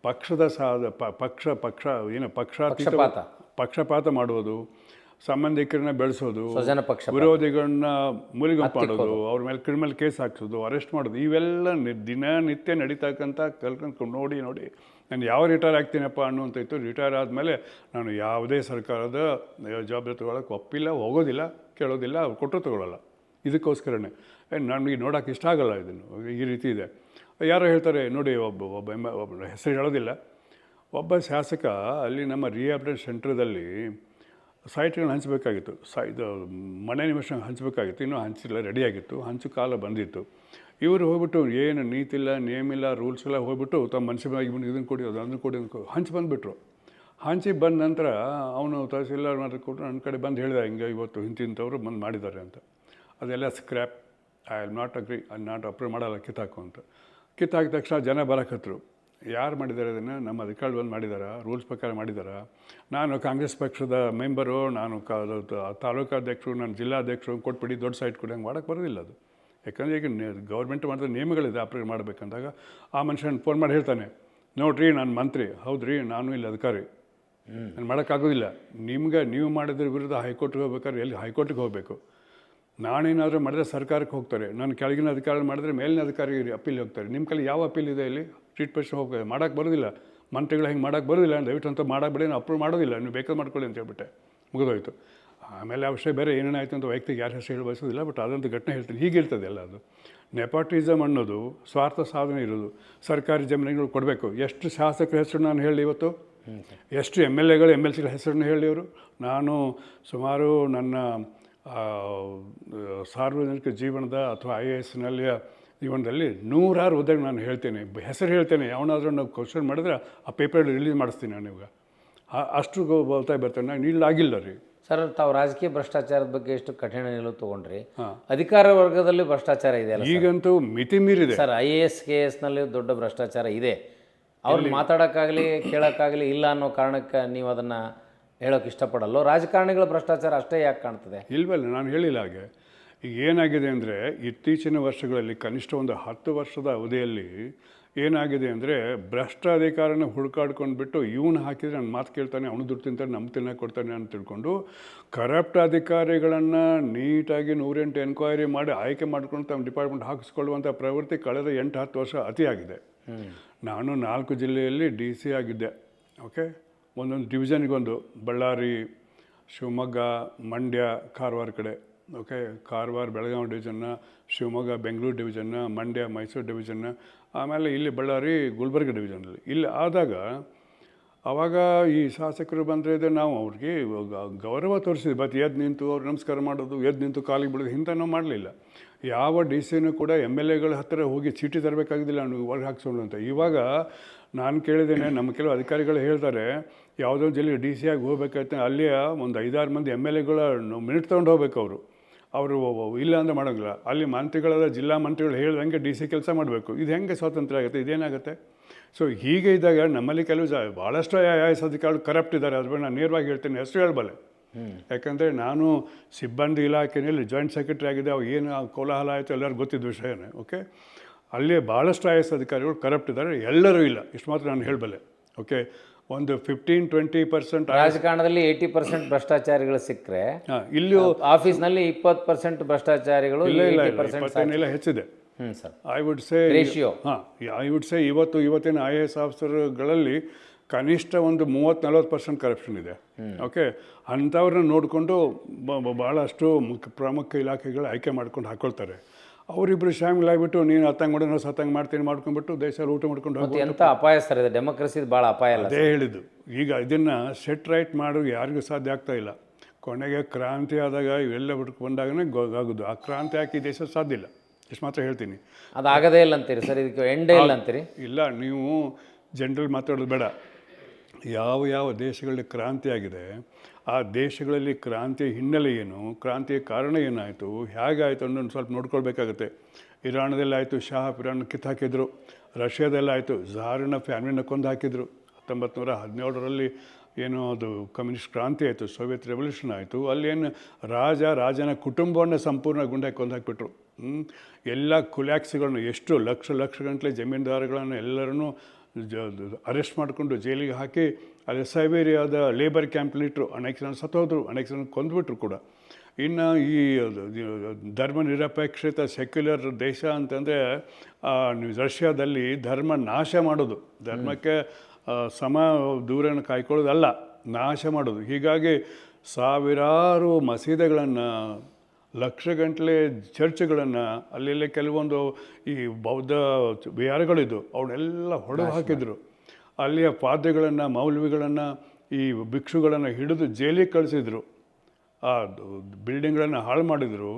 ಪಕ್ಷದ ಪಕ್ಷಪಾತ ಮಾಡುವುದು, ಸಂಬಂಧಿಕರನ್ನ ಬೆಳೆಸೋದು, ವಿರೋಧಿಗಳನ್ನ ಮುಲಿಗುಂಪು ಮಾಡೋದು, ಅವ್ರ ಮೇಲೆ ಕ್ರಿಮಿನಲ್ ಕೇಸ್ ಹಾಕ್ಸೋದು, ಅರೆಸ್ಟ್ ಮಾಡೋದು, ಇವೆಲ್ಲ ದಿನನಿತ್ಯ ನಡೀತಕ್ಕಂಥ ಕಲ್ಕೊಂಡು ನೋಡಿ ನಾನು ಯಾವ ರಿಟೈರ್ ಆಗ್ತೀನಪ್ಪ ಅನ್ನುವಂಥ ಇತ್ತು. ರಿಟೈರ್ ಆದಮೇಲೆ ನಾನು ಯಾವುದೇ ಸರ್ಕಾರದ ಜವಾಬ್ದಾರಿ ತೊಗೊಳಕ್ಕೆ ಒಪ್ಪಿಲ್ಲ, ಹೋಗೋದಿಲ್ಲ, ಕೇಳೋದಿಲ್ಲ, ಅವ್ರು ಕೊಟ್ಟರು ತೊಗೊಳ್ಳಲ್ಲ. ಇದಕ್ಕೋಸ್ಕರನೇ ನನಗೆ ನೋಡೋಕೆ ಇಷ್ಟ ಆಗಲ್ಲ. ಇದನ್ನು ಈ ರೀತಿ ಇದೆ. ಯಾರೋ ಹೇಳ್ತಾರೆ ನೋಡಿ, ಒಬ್ಬ ಹೆಸರು ಹೇಳೋದಿಲ್ಲ, ಒಬ್ಬ ಶಾಸಕ ಅಲ್ಲಿ ನಮ್ಮ ರಿಹ್ಯಾಬಿಲಿಟೇಷನ್ ಸೆಂಟ್ರದಲ್ಲಿ ಸೈಟ್ಗಳನ್ನ ಹಂಚಬೇಕಾಗಿತ್ತು. ಇದು ಮನೆ ನಿಮಿಷ ಹಂಚಬೇಕಾಗಿತ್ತು, ಇನ್ನೂ ಹಂಚಿಲ್ಲ, ರೆಡಿಯಾಗಿತ್ತು, ಹಂಚು ಕಾಲ ಬಂದಿತ್ತು. ಇವರು ಹೋಗ್ಬಿಟ್ಟು ಏನು ನೀತಿಲ್ಲ, ನೇಮಿಲ್ಲ, ರೂಲ್ಸ್ ಎಲ್ಲ ಹೋಗ್ಬಿಟ್ಟು ತಮ್ಮ ಮನುಷ್ಯವಾಗಿ ಇದನ್ನು ಕೊಡಿ, ಅದನ್ನು ಕೊಡಿ ಹಂಚಿ ಬಂದುಬಿಟ್ರು. ಹಂಚಿ ಬಂದ ನಂತರ ಅವನು ತಹಸೀಲ್ದಾರ್ ಮಾಡಿಕೊಟ್ಟು ನನ್ನ ಕಡೆ ಬಂದು ಹೇಳಿದ, ಹಿಂಗೆ ಇವತ್ತು ಇಂತಿಂಥವ್ರು ಬಂದು ಮಾಡಿದ್ದಾರೆ ಅಂತ. ಅದೆಲ್ಲ scrap, I will not agree, not approve ಮಾಡಲ್ಲ, ಕಿತ್ತಾಕು ಅಂತ. ಕಿತ್ತಾಕಿದ ತಕ್ಷಣ ಜನ ಬರಕತ್ತರು. ಯಾರು ಮಾಡಿದ್ದಾರೆ ಅದನ್ನು? ನಮ್ಮ ಅಧಿಕಾರಿ ಬಂದು ಮಾಡಿದಾರಾ? ರೂಲ್ಸ್ ಪ್ರಕಾರ ಮಾಡಿದಾರಾ? ನಾನು ಕಾಂಗ್ರೆಸ್ ಪಕ್ಷದ ಮೆಂಬರು, ನಾನು ತಾಲೂಕಾಧ್ಯಕ್ಷರು, ನಾನು ಜಿಲ್ಲಾಧ್ಯಕ್ಷರು ಕೊಟ್ಬಿಡಿ, ದೊಡ್ಡ ಸೈಟ್ ಕೊಡಿ, ಹಂಗೆ ಮಾಡೋಕ್ಕೆ ಬರೋದಿಲ್ಲ ಅದು. ಯಾಕಂದರೆ ಈಗ ಗೌರ್ಮೆಂಟ್ ಮಾಡಿದ್ರೆ ನಿಯಮಗಳಿದೆ ಅಪ್ರೂವ್ ಮಾಡಬೇಕಂದಾಗ ಆ ಮನುಷ್ಯನ ಫೋನ್ ಮಾಡಿ ಹೇಳ್ತಾನೆ, ನೋಡಿರಿ ನಾನು ಮಂತ್ರಿ, ಹೌದ್ರಿ ನಾನು ಇಲ್ಲಿ ಅಧಿಕಾರಿ, ನಾನು ಮಾಡೋಕ್ಕಾಗೋದಿಲ್ಲ. ನೀವು ಮಾಡಿದ್ರ ವಿರುದ್ಧ ಹೈಕೋರ್ಟ್ಗೆ ಹೋಗ್ಬೇಕಾದ್ರೆ ಎಲ್ಲಿ ಹೈಕೋರ್ಟಿಗೆ ಹೋಗಬೇಕು. ನಾನೇನಾದರೂ ಮಾಡಿದ್ರೆ ಸರ್ಕಾರಕ್ಕೆ ಹೋಗ್ತಾರೆ, ನಾನು ಕೆಳಗಿನ ಅಧಿಕಾರಿ ಮಾಡಿದ್ರೆ ಮೇಲಿನ ಅಧಿಕಾರಿಗೆ ಅಪೀಲ್ ಹೋಗ್ತಾರೆ. ನಿಮ್ಮ ಕೈಲಿ ಯಾವ ಅಪೀಲ್ ಇದೆ ಇಲ್ಲಿ? ಟ್ರೀಟ್ಮೆಂಟ್ ಹೋಗ್ತಾರೆ, ಮಾಡೋಕ್ಕೆ ಬರೋದಿಲ್ಲ, ಮಂತ್ರಿಗಳು ಹೆಂಗೆ ಮಾಡೋಕ್ಕೆ ಬರೋದಿಲ್ಲ, ದಯವಿಟ್ಟು ಅಂತ ಮಾಡೋಕ್ಕೆ ನಾನು ಅಪ್ರೂವ್ ಮಾಡೋದಿಲ್ಲ, ನೀವು ಬೇಕಾದ್ರೆ ಮಾಡ್ಕೊಳ್ಳಿ ಅಂತ ಹೇಳ್ಬಿಟ್ಟೆ, ಮುಗಿದೋಯ್ತು. ಆಮೇಲೆ ಆ ವಿಷಯ ಬೇರೆ ಏನೇನಾಯಿತು ಅಂತ ವೈಯಕ್ತಿಕ ಯಾರು ಹೆಸರು ಹೇಳಿ ಬಯಸೋದಿಲ್ಲ, ಬಟ್ ಅದಂತ ಘಟನೆ ಹೇಳ್ತೀನಿ. ಹೀಗಿರ್ತದೆ ಎಲ್ಲ. ಅದು ನೆಪೋಟಿಸಮ್ ಅನ್ನೋದು ಸ್ವಾರ್ಥ ಸಾಧನೆ ಇರೋದು. ಸರ್ಕಾರಿ ಜಮೀನುಗಳು ಕೊಡಬೇಕು. ಎಷ್ಟು ಶಾಸಕರ ಹೆಸರು ನಾನು ಹೇಳಿ ಇವತ್ತು, ಎಷ್ಟು MLAಗಳು MLCಗಳ ಹೆಸರನ್ನು ಹೇಳಿ ಅವರು. ನಾನು ಸುಮಾರು ನನ್ನ ಸಾರ್ವಜನಿಕ ಜೀವನದ ಅಥವಾ IASನಲ್ಲಿ ಜೀವನದಲ್ಲಿ 100 ಹುದ್ದೆಗೆ ನಾನು ಹೇಳ್ತೇನೆ, ಹೆಸರು ಹೇಳ್ತೇನೆ. ಯಾವನಾದರೂ ನಾವು ಕ್ವಶನ್ ಮಾಡಿದ್ರೆ ಆ ಪೇಪರ್ ರಿಲೀಸ್ ಮಾಡಿಸ್ತೀನಿ ನಾನು ಇವಾಗ. ಅಷ್ಟು ಬೋಲ್ತಾ ಬರ್ತೇನೆ. ನಾನು ಇಲ್ಲಾಗಿಲ್ಲ ರೀ ಸರ್. ತಾವು ರಾಜಕೀಯ ಭ್ರಷ್ಟಾಚಾರದ ಬಗ್ಗೆ ಎಷ್ಟು ಕಠಿಣ ನಿಲುವು ತೊಗೊಂಡ್ರಿ. ಅಧಿಕಾರ ವರ್ಗದಲ್ಲಿ ಭ್ರಷ್ಟಾಚಾರ ಇದೆ ಈಗಂತೂ ಮಿತಿ ಮೀರಿದೆ ಸರ್. IAS KSನಲ್ಲಿ ದೊಡ್ಡ ಭ್ರಷ್ಟಾಚಾರ ಇದೆ. ಅವ್ರು ಮಾತಾಡೋಕ್ಕಾಗಲಿ ಕೇಳೋಕ್ಕಾಗಲಿ ಇಲ್ಲ ಅನ್ನೋ ಕಾರಣಕ್ಕೆ ನೀವು ಅದನ್ನು ಹೇಳೋಕೆ ಇಷ್ಟಪಡಲ್ಲೋ? ರಾಜಕಾರಣಿಗಳ ಭ್ರಷ್ಟಾಚಾರ ಅಷ್ಟೇ ಯಾಕೆ ಕಾಣ್ತದೆ? ಇಲ್ವಲ್ಲ, ನಾನು ಹೇಳಿಲ್ಲ ಹಾಗೆ. ಈಗ ಏನಾಗಿದೆ ಅಂದರೆ, ಇತ್ತೀಚಿನ ವರ್ಷಗಳಲ್ಲಿ ಕನಿಷ್ಠ ಒಂದು 10 ವರ್ಷದ ಅವಧಿಯಲ್ಲಿ ಏನಾಗಿದೆ ಅಂದರೆ, ಭ್ರಷ್ಟ ಅಧಿಕಾರನ ಹುಡುಕಾಡ್ಕೊಂಡು ಬಿಟ್ಟು ಇವನು ಹಾಕಿದರೆ ನನ್ನ ಮಾತು ಕೇಳ್ತಾನೆ, ಅವನು ದುಡ್ಡು ತಿಂತಾನೆ, ನಮ್ಮ ತಿನ್ನಕ್ಕೆ ಕೊಡ್ತಾನೆ ಅಂತ ತಿಳ್ಕೊಂಡು ಕರಪ್ಟ್ ಅಧಿಕಾರಿಗಳನ್ನು ನೀಟಾಗಿ 108 ಎನ್ಕ್ವೈರಿ ಮಾಡಿ ಆಯ್ಕೆ ಮಾಡ್ಕೊಂಡು ತಮ್ಮ ಡಿಪಾರ್ಟ್ಮೆಂಟ್ ಹಾಕಿಸ್ಕೊಳ್ಳುವಂಥ ಪ್ರವೃತ್ತಿ ಕಳೆದ 8-10 ವರ್ಷ ಅತಿಯಾಗಿದೆ. ನಾನು 4 ಜಿಲ್ಲೆಯಲ್ಲಿ DC ಆಗಿದ್ದೆ. ಓಕೆ, ಒಂದೊಂದು ಡಿವಿಷನ್ಗೊಂದು, ಬಳ್ಳಾರಿ, ಶಿವಮೊಗ್ಗ, ಮಂಡ್ಯ, ಕಾರವಾರ ಕಡೆ ಓಕೆ, ಕಾರವಾರ ಬೆಳಗಾವಿ ಡಿವಿಷನ್ನ, ಶಿವಮೊಗ್ಗ ಬೆಂಗಳೂರು ಡಿವಿಷನ್ನ, ಮಂಡ್ಯ ಮೈಸೂರು ಡಿವಿಷನ್ನ, ಆಮೇಲೆ ಇಲ್ಲಿ ಬಳ್ಳಾರಿ ಗುಲ್ಬರ್ಗ ಡಿವಿಷನಲ್ಲಿ. ಇಲ್ಲಿ ಆದಾಗ ಆವಾಗ ಈ ಶಾಸಕರು ಬಂದರೆ ನಾವು ಅವ್ರಿಗೆ ಗೌರವ ತೋರಿಸಿದ್ವಿ. ಬಟ್ ಎದ್ದು ನಿಂತು ಅವ್ರು ನಮಸ್ಕಾರ ಮಾಡೋದು, ಎದ್ದು ನಿಂತು ಕಾಲಿಗೆ ಬಿಡೋದು ಇಂಥ ನಾವು ಮಾಡಲಿಲ್ಲ. ಯಾವ ಡಿ ಸಿನೂ ಕೂಡ ಎಮ್ ಎಲ್ ಎಗಳ ಹತ್ತಿರ ಹೋಗಿ ಚೀಟಿ ತರಬೇಕಾಗಿದ್ದಿಲ್ಲ ನೀವು ಹೊರಗೆ ಹಾಕ್ಸೋಣ ಅಂತ. ಇವಾಗ ನಾನು ಕೇಳಿದ್ದೇನೆ, ನಮ್ಮ ಕೆಲವು ಅಧಿಕಾರಿಗಳು ಹೇಳ್ತಾರೆ, ಯಾವುದೋ ಜಿಲ್ಲೆಗೆ ಡಿ ಸಿ ಆಗಿ ಹೋಗ್ಬೇಕಾಯ್ತು, ಅಲ್ಲಿಯ ಒಂದು 5-6 ಮಂದಿ ಎಮ್ ಎಲ್ ಎಗಳ ಮಿನಿಟ್ ತೊಗೊಂಡು ಹೋಗ್ಬೇಕು ಅವರು ಇಲ್ಲ ಅಂದರೆ ಮಾಡೋಂಗಿಲ್ಲ. ಅಲ್ಲಿ ಮಂತ್ರಿಗಳಾದ ಜಿಲ್ಲಾ ಮಂತ್ರಿಗಳು ಹೇಳ್ದಂಗೆ ಡಿ ಸಿ ಕೆಲಸ ಮಾಡಬೇಕು. ಇದು ಹೆಂಗೆ ಸ್ವಾತಂತ್ರ್ಯ ಆಗುತ್ತೆ? ಇದೇನಾಗುತ್ತೆ? ಸೊ ಹೀಗೆ ಇದ್ದಾಗ ನಮ್ಮಲ್ಲಿ ಕೆಲವು ಭಾಳಷ್ಟು IAS ಅಧಿಕಾರಿಗಳು ಕರಪ್ಟ್ ಇದ್ದಾರೆ. ಅದ್ರ ನಾನು ನೇರವಾಗಿ ಹೇಳ್ತೇನೆ, ಹೆಸರು ಹೇಳ್ಬಲ್ಲೆ. ಯಾಕಂದರೆ ನಾನು ಸಿಬ್ಬಂದಿ ಇಲಾಖೆಯಲ್ಲಿ ಜಾಯಿಂಟ್ ಸೆಕ್ರೆಟರಿ ಆಗಿದೆ. ಅವು ಏನು ಕೋಲಾಹಲ ಆಯಿತು ಎಲ್ಲರಿಗೂ ಗೊತ್ತಿದ್ದ ವಿಷಯನೇ. ಓಕೆ, ಅಲ್ಲಿ ಭಾಳಷ್ಟು IAS ಅಧಿಕಾರಿಗಳು ಕರಪ್ಟ್ ಇದ್ದಾರೆ, ಎಲ್ಲರೂ ಇಲ್ಲ. ಇಷ್ಟು ಮಾತ್ರ ನಾನು ಹೇಳಬಲ್ಲೆ. ಓಕೆ, ಒಂದು 15-20% ರಾಜಕಾರಣದಲ್ಲಿ 80% ಭ್ರಷ್ಟಾಚಾರಿಗಳು ಸಿಕ್ಕರೆ ಇಲ್ಲಿ ಆಫೀಸ್ನಲ್ಲಿ 20% ಭ್ರಷ್ಟಾಚಾರಿಗಳು, 20% ಹೆಚ್ಚಿದೆ. Sir, I would say ratio. I would say ಇವತ್ತಿನ IAS ಆಫೀಸರ್ಗಳಲ್ಲಿ ಕನಿಷ್ಠ ಒಂದು 30-40% ಕರಪ್ಷನ್ ಇದೆ. ಓಕೆ, ಅಂಥವ್ರನ್ನ ನೋಡಿಕೊಂಡು ಭಾಳಷ್ಟು ಪ್ರಮುಖ ಇಲಾಖೆಗಳು ಆಯ್ಕೆ ಮಾಡ್ಕೊಂಡು ಹಾಕ್ಕೊಳ್ತಾರೆ. ಅವರಿಬ್ಬರು ಶಾಮಿಲಾಗಿಬಿಟ್ಟು ನೀನು ಹತ್ತಂಗೆ ಮಾಡಿ ನಾವು ಸತ್ತಂಗೆ ಮಾಡ್ತೀನಿ ಮಾಡ್ಕೊಂಡ್ಬಿಟ್ಟು ದೇಶ ಊಟ ಮಾಡ್ಕೊಂಡು ಹೋಗಿ ಎಂಥ ಅಪಾಯ ಸರ್ ಇದೆ. ಡೆಮೋಕ್ರಸಿದು ಭಾಳ ಅಪಾಯ ಅಲ್ಲ. ಅದೇ ಹೇಳಿದ್ದು. ಈಗ ಇದನ್ನು ಸೆಟ್ ರೈಟ್ ಮಾಡೋದು ಯಾರಿಗೂ ಸಾಧ್ಯ ಆಗ್ತಾ ಇಲ್ಲ. ಕೊನೆಗೆ ಕ್ರಾಂತಿ ಆದಾಗ ಇವೆಲ್ಲ ಬಿಟ್ಟು ಬಂದಾಗನೇ ಆಗೋದು. ಆ ಕ್ರಾಂತಿ ಹಾಕಿ ದೇಶ ಸಾಧ್ಯ ಇಲ್ಲ. ಇಷ್ಟು ಮಾತ್ರ ಹೇಳ್ತೀನಿ. ಅದಾಗದೇ ಇಲ್ಲ ಅಂತೀರಿ ಸರ್? ಇದಕ್ಕೆ ಎಂಡೇ ಇಲ್ಲ ಅಂತೀರಿ? ಇಲ್ಲ, ನೀವು ಜನರಲ್ ಮಾತಾಡೋದು ಬೇಡ. ಯಾವ ದೇಶಗಳಲ್ಲಿ ಕ್ರಾಂತಿ ಆಗಿದೆ, ಆ ದೇಶಗಳಲ್ಲಿ ಕ್ರಾಂತಿಯ ಹಿನ್ನೆಲೆ ಏನು, ಕ್ರಾಂತಿಯ ಕಾರಣ ಏನಾಯಿತು, ಹೇಗಾಯಿತು ಅನ್ನೋದು ಸ್ವಲ್ಪ ನೋಡ್ಕೊಳ್ಬೇಕಾಗತ್ತೆ. ಇರಾನದಲ್ಲಾಯಿತು, ಶಾ ಇರಾನ್ ಕಿತ್ತಾಕಿದ್ರು. ರಷ್ಯಾದಲ್ಲಾಯಿತು, ಝಾರನ ಫ್ಯಾಮಿಲಿನ ಕೊಂದು ಹಾಕಿದ್ರು. 1917ರಲ್ಲಿ ಏನು ಅದು ಕಮ್ಯುನಿಸ್ಟ್ ಕ್ರಾಂತಿ ಆಯಿತು, ಸೋವಿಯತ್ ರೆವಲ್ಯೂಷನ್ ಆಯಿತು. ಅಲ್ಲೇನು ರಾಜನ ಕುಟುಂಬವನ್ನು ಸಂಪೂರ್ಣ ಗುಂಡಾಗಿ ಕೊಂದು ಹಾಕಿಬಿಟ್ರು. ಎಲ್ಲ ಕುಲ್ಯಾಕ್ಸಿಗಳನ್ನು, ಎಷ್ಟು ಲಕ್ಷ ಗಂಟಲೆ ಜಮೀನ್ದಾರುಗಳನ್ನು ಎಲ್ಲರನ್ನೂ ಅರೆಸ್ಟ್ ಮಾಡಿಕೊಂಡು ಜೈಲಿಗೆ ಹಾಕಿ ಅಲ್ಲಿ ಸೈಬೇರಿಯಾದ ಲೇಬರ್ ಕ್ಯಾಂಪ್ಲಿಟ್ರು. ಅನೇಕ ಜನ ಸತ್ತೋದ್ರು, ಅನೇಕ ಜನ ಕೊಂದುಬಿಟ್ರು ಕೂಡ. ಇನ್ನು ಈ ಧರ್ಮ ನಿರಪೇಕ್ಷಿತ ಸೆಕ್ಯುಲರ್ ದೇಶ ಅಂತಂದರೆ ರಷ್ಯಾದಲ್ಲಿ ಧರ್ಮ ನಾಶ ಮಾಡೋದು, ಧರ್ಮಕ್ಕೆ ಸಮ ದೂರನ ಕಾಯ್ಕೊಳ್ಳೋದಲ್ಲ, ನಾಶ ಮಾಡೋದು. ಹೀಗಾಗಿ ಸಾವಿರಾರು ಮಸೀದಿಗಳನ್ನು, ಲಕ್ಷಗಟ್ಟಲೆ ಚರ್ಚ್ಗಳನ್ನು, ಅಲ್ಲೆಲ್ಲ ಕೆಲವೊಂದು ಈ ಬೌದ್ಧ ವಿಹಾರಗಳಿದ್ದು ಅವನ್ನೆಲ್ಲ ಹೊಡೆದು ಹಾಕಿದರು. ಅಲ್ಲಿಯ ಪಾದ್ರಿಗಳನ್ನು, ಮೌಲ್ವಿಗಳನ್ನು, ಈ ಭಿಕ್ಷುಗಳನ್ನು ಹಿಡಿದು ಜೈಲಿಗೆ ಕಳಿಸಿದರು. ಆ ಬಿಲ್ಡಿಂಗ್ಗಳನ್ನು ಹಾಳು ಮಾಡಿದರು.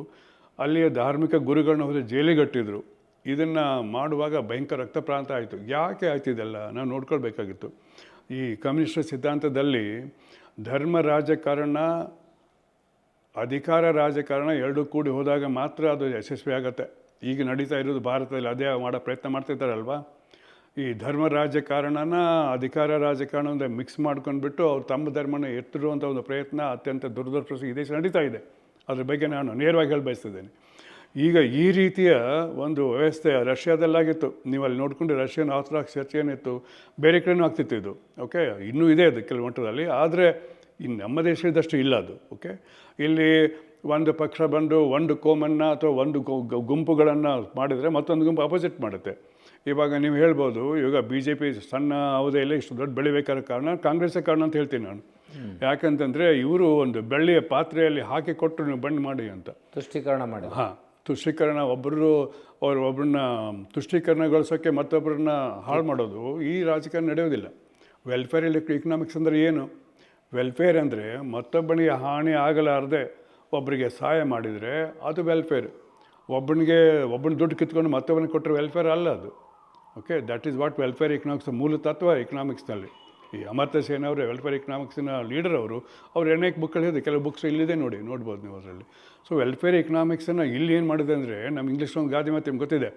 ಅಲ್ಲಿಯ ಧಾರ್ಮಿಕ ಗುರುಗಳನ್ನ ಹೋಗಿ ಜೈಲಿಗಟ್ಟಿದ್ರು. ಇದನ್ನು ಮಾಡುವಾಗ ಭಯಂಕರ ರಕ್ತಪ್ರಾಂತ ಆಯಿತು. ಯಾಕೆ ಆಯ್ತು ಇದೆಲ್ಲ ನಾವು ನೋಡ್ಕೊಳ್ಬೇಕಾಗಿತ್ತು. ಈ ಕಮ್ಯುನಿಸ್ಟ್ ಸಿದ್ಧಾಂತದಲ್ಲಿ ಧರ್ಮ ರಾಜಕಾರಣ, ಅಧಿಕಾರ ರಾಜಕಾರಣ ಎರಡೂ ಕೂಡಿ ಹೋದಾಗ ಮಾತ್ರ ಅದು ಯಶಸ್ವಿ ಆಗುತ್ತೆ. ಈಗ ನಡೀತಾ ಇರೋದು ಭಾರತದಲ್ಲಿ ಅದೇ ಮಾಡೋ ಪ್ರಯತ್ನ ಮಾಡ್ತಿದ್ದಾರಲ್ವ. ಈ ಧರ್ಮ ರಾಜಕಾರಣನ ಅಧಿಕಾರ ರಾಜಕಾರಣದಿಂದ ಮಿಕ್ಸ್ ಮಾಡ್ಕೊಂಡ್ಬಿಟ್ಟು ಅವ್ರು ತಮ್ಮ ಧರ್ಮನ ಎತ್ತಿರುವಂಥ ಒಂದು ಪ್ರಯತ್ನ ಅತ್ಯಂತ ದುರದೃಷ್ಟ ಈ ದೇಶ ನಡೀತಾ ಇದೆ. ಅದ್ರ ಬಗ್ಗೆ ನಾನು ನೇರವಾಗಿ ಹೇಳಿ ಬಯಸ್ತಿದ್ದೇನೆ. ಈಗ ಈ ರೀತಿಯ ಒಂದು ವ್ಯವಸ್ಥೆ ರಷ್ಯಾದಲ್ಲಾಗಿತ್ತು. ನೀವು ಅಲ್ಲಿ ನೋಡಿಕೊಂಡು ರಷ್ಯನ್ ಆರ್ಥೋಡಾಕ್ಸ್ ಚರ್ಚ್ ಏನಿತ್ತು, ಬೇರೆ ಕಡೆನೂ ಆಗ್ತಿತ್ತು ಇದು. ಓಕೆ, ಇನ್ನೂ ಇದೆ ಅದು ಕೆಲವು ಮಟ್ಟದಲ್ಲಿ. ಆದರೆ ಇನ್ನು ನಮ್ಮ ದೇಶದಷ್ಟು ಇಲ್ಲ ಅದು. ಓಕೆ, ಇಲ್ಲಿ ಒಂದು ಪಕ್ಷ ಬಂದು ಒಂದು ಕೋಮನ್ನು ಅಥವಾ ಒಂದು ಗುಂಪುಗಳನ್ನು ಮಾಡಿದರೆ ಮತ್ತೊಂದು ಗುಂಪು ಅಪೋಸಿಟ್ ಮಾಡುತ್ತೆ. ಇವಾಗ ನೀವು ಹೇಳ್ಬೋದು, ಇವಾಗ BJP ಸಣ್ಣ ಅವಧಿಯಲ್ಲಿ ಇಷ್ಟು ದೊಡ್ಡ ಬೆಳಿಬೇಕಾದ ಕಾರಣ ಕಾಂಗ್ರೆಸ್ಸೇ ಕಾರಣ ಅಂತ ಹೇಳ್ತೀನಿ ನಾನು. ಯಾಕಂತಂದರೆ ಇವರು ಒಂದು ಬೆಳ್ಳಿಯ ಪಾತ್ರೆಯಲ್ಲಿ ಹಾಕಿ ಕೊಟ್ಟರು ನೀವು ಬಣ್ಣ ಮಾಡಿ ಅಂತ ತುಷ್ಟೀಕರಣ ಮಾಡಿ. ತುಷ್ಟೀಕರಣ, ಒಬ್ಬರನ್ನ ತುಷ್ಟೀಕರಣಗೊಳಿಸೋಕ್ಕೆ ಮತ್ತೊಬ್ಬರನ್ನ ಹಾಳು ಮಾಡೋದು ಈ ರಾಜಕಾರಣ ನಡೆಯೋದಿಲ್ಲ. ವೆಲ್ಫೇರ್ ಎಕನಾಮಿಕ್ಸ್ ಅಂದರೆ ಏನು? ವೆಲ್ಫೇರ್ ಅಂದರೆ ಮತ್ತೊಬ್ಬನಿಗೆ ಹಾನಿ ಆಗಲಾರದೆ ಒಬ್ಬರಿಗೆ ಸಹಾಯ ಮಾಡಿದರೆ ಅದು ವೆಲ್ಫೇರ್. ಒಬ್ಬನ ದುಡ್ಡು ಕಿತ್ಕೊಂಡು ಮತ್ತೊಬ್ಬನಿಗೆ ಕೊಟ್ಟರೆ ವೆಲ್ಫೇರ್ ಅಲ್ಲ ಅದು. Okay, that is what welfare economics ಮೂಲ ತತ್ವ ಎಕನಾಮಿಕ್ಸ್ನಲ್ಲಿ. ಈ ಅಮರ್ತ್ಯ ಸೇನ್ ಅವರೇ ವೆಲ್ಫೇರ್ ಎಕನಾಮಿಕ್ಸಿನ ಲೀಡರ್ ಅವರು ಅನೇಕ ಬುಕ್ಗಳು ಹೇಳಿದೆ. ಕೆಲವು ಬುಕ್ಸ್ ಇಲ್ಲಿದೆ ನೋಡ್ಬೋದು ನೀವು ಅದರಲ್ಲಿ. ಸೊ ವೆಲ್ಫೇರ್ ಎಕನಾಮಿಕ್ಸನ್ನು ಇಲ್ಲಿ ಏನು ಮಾಡಿದೆ ಅಂದರೆ, ನಮ್ಮ ಇಂಗ್ಲೀಷ್ ಒಂದು ಗಾದೆ ಮಾತು ನಿಮ್ಗೆ ಗೊತ್ತಿದೆ,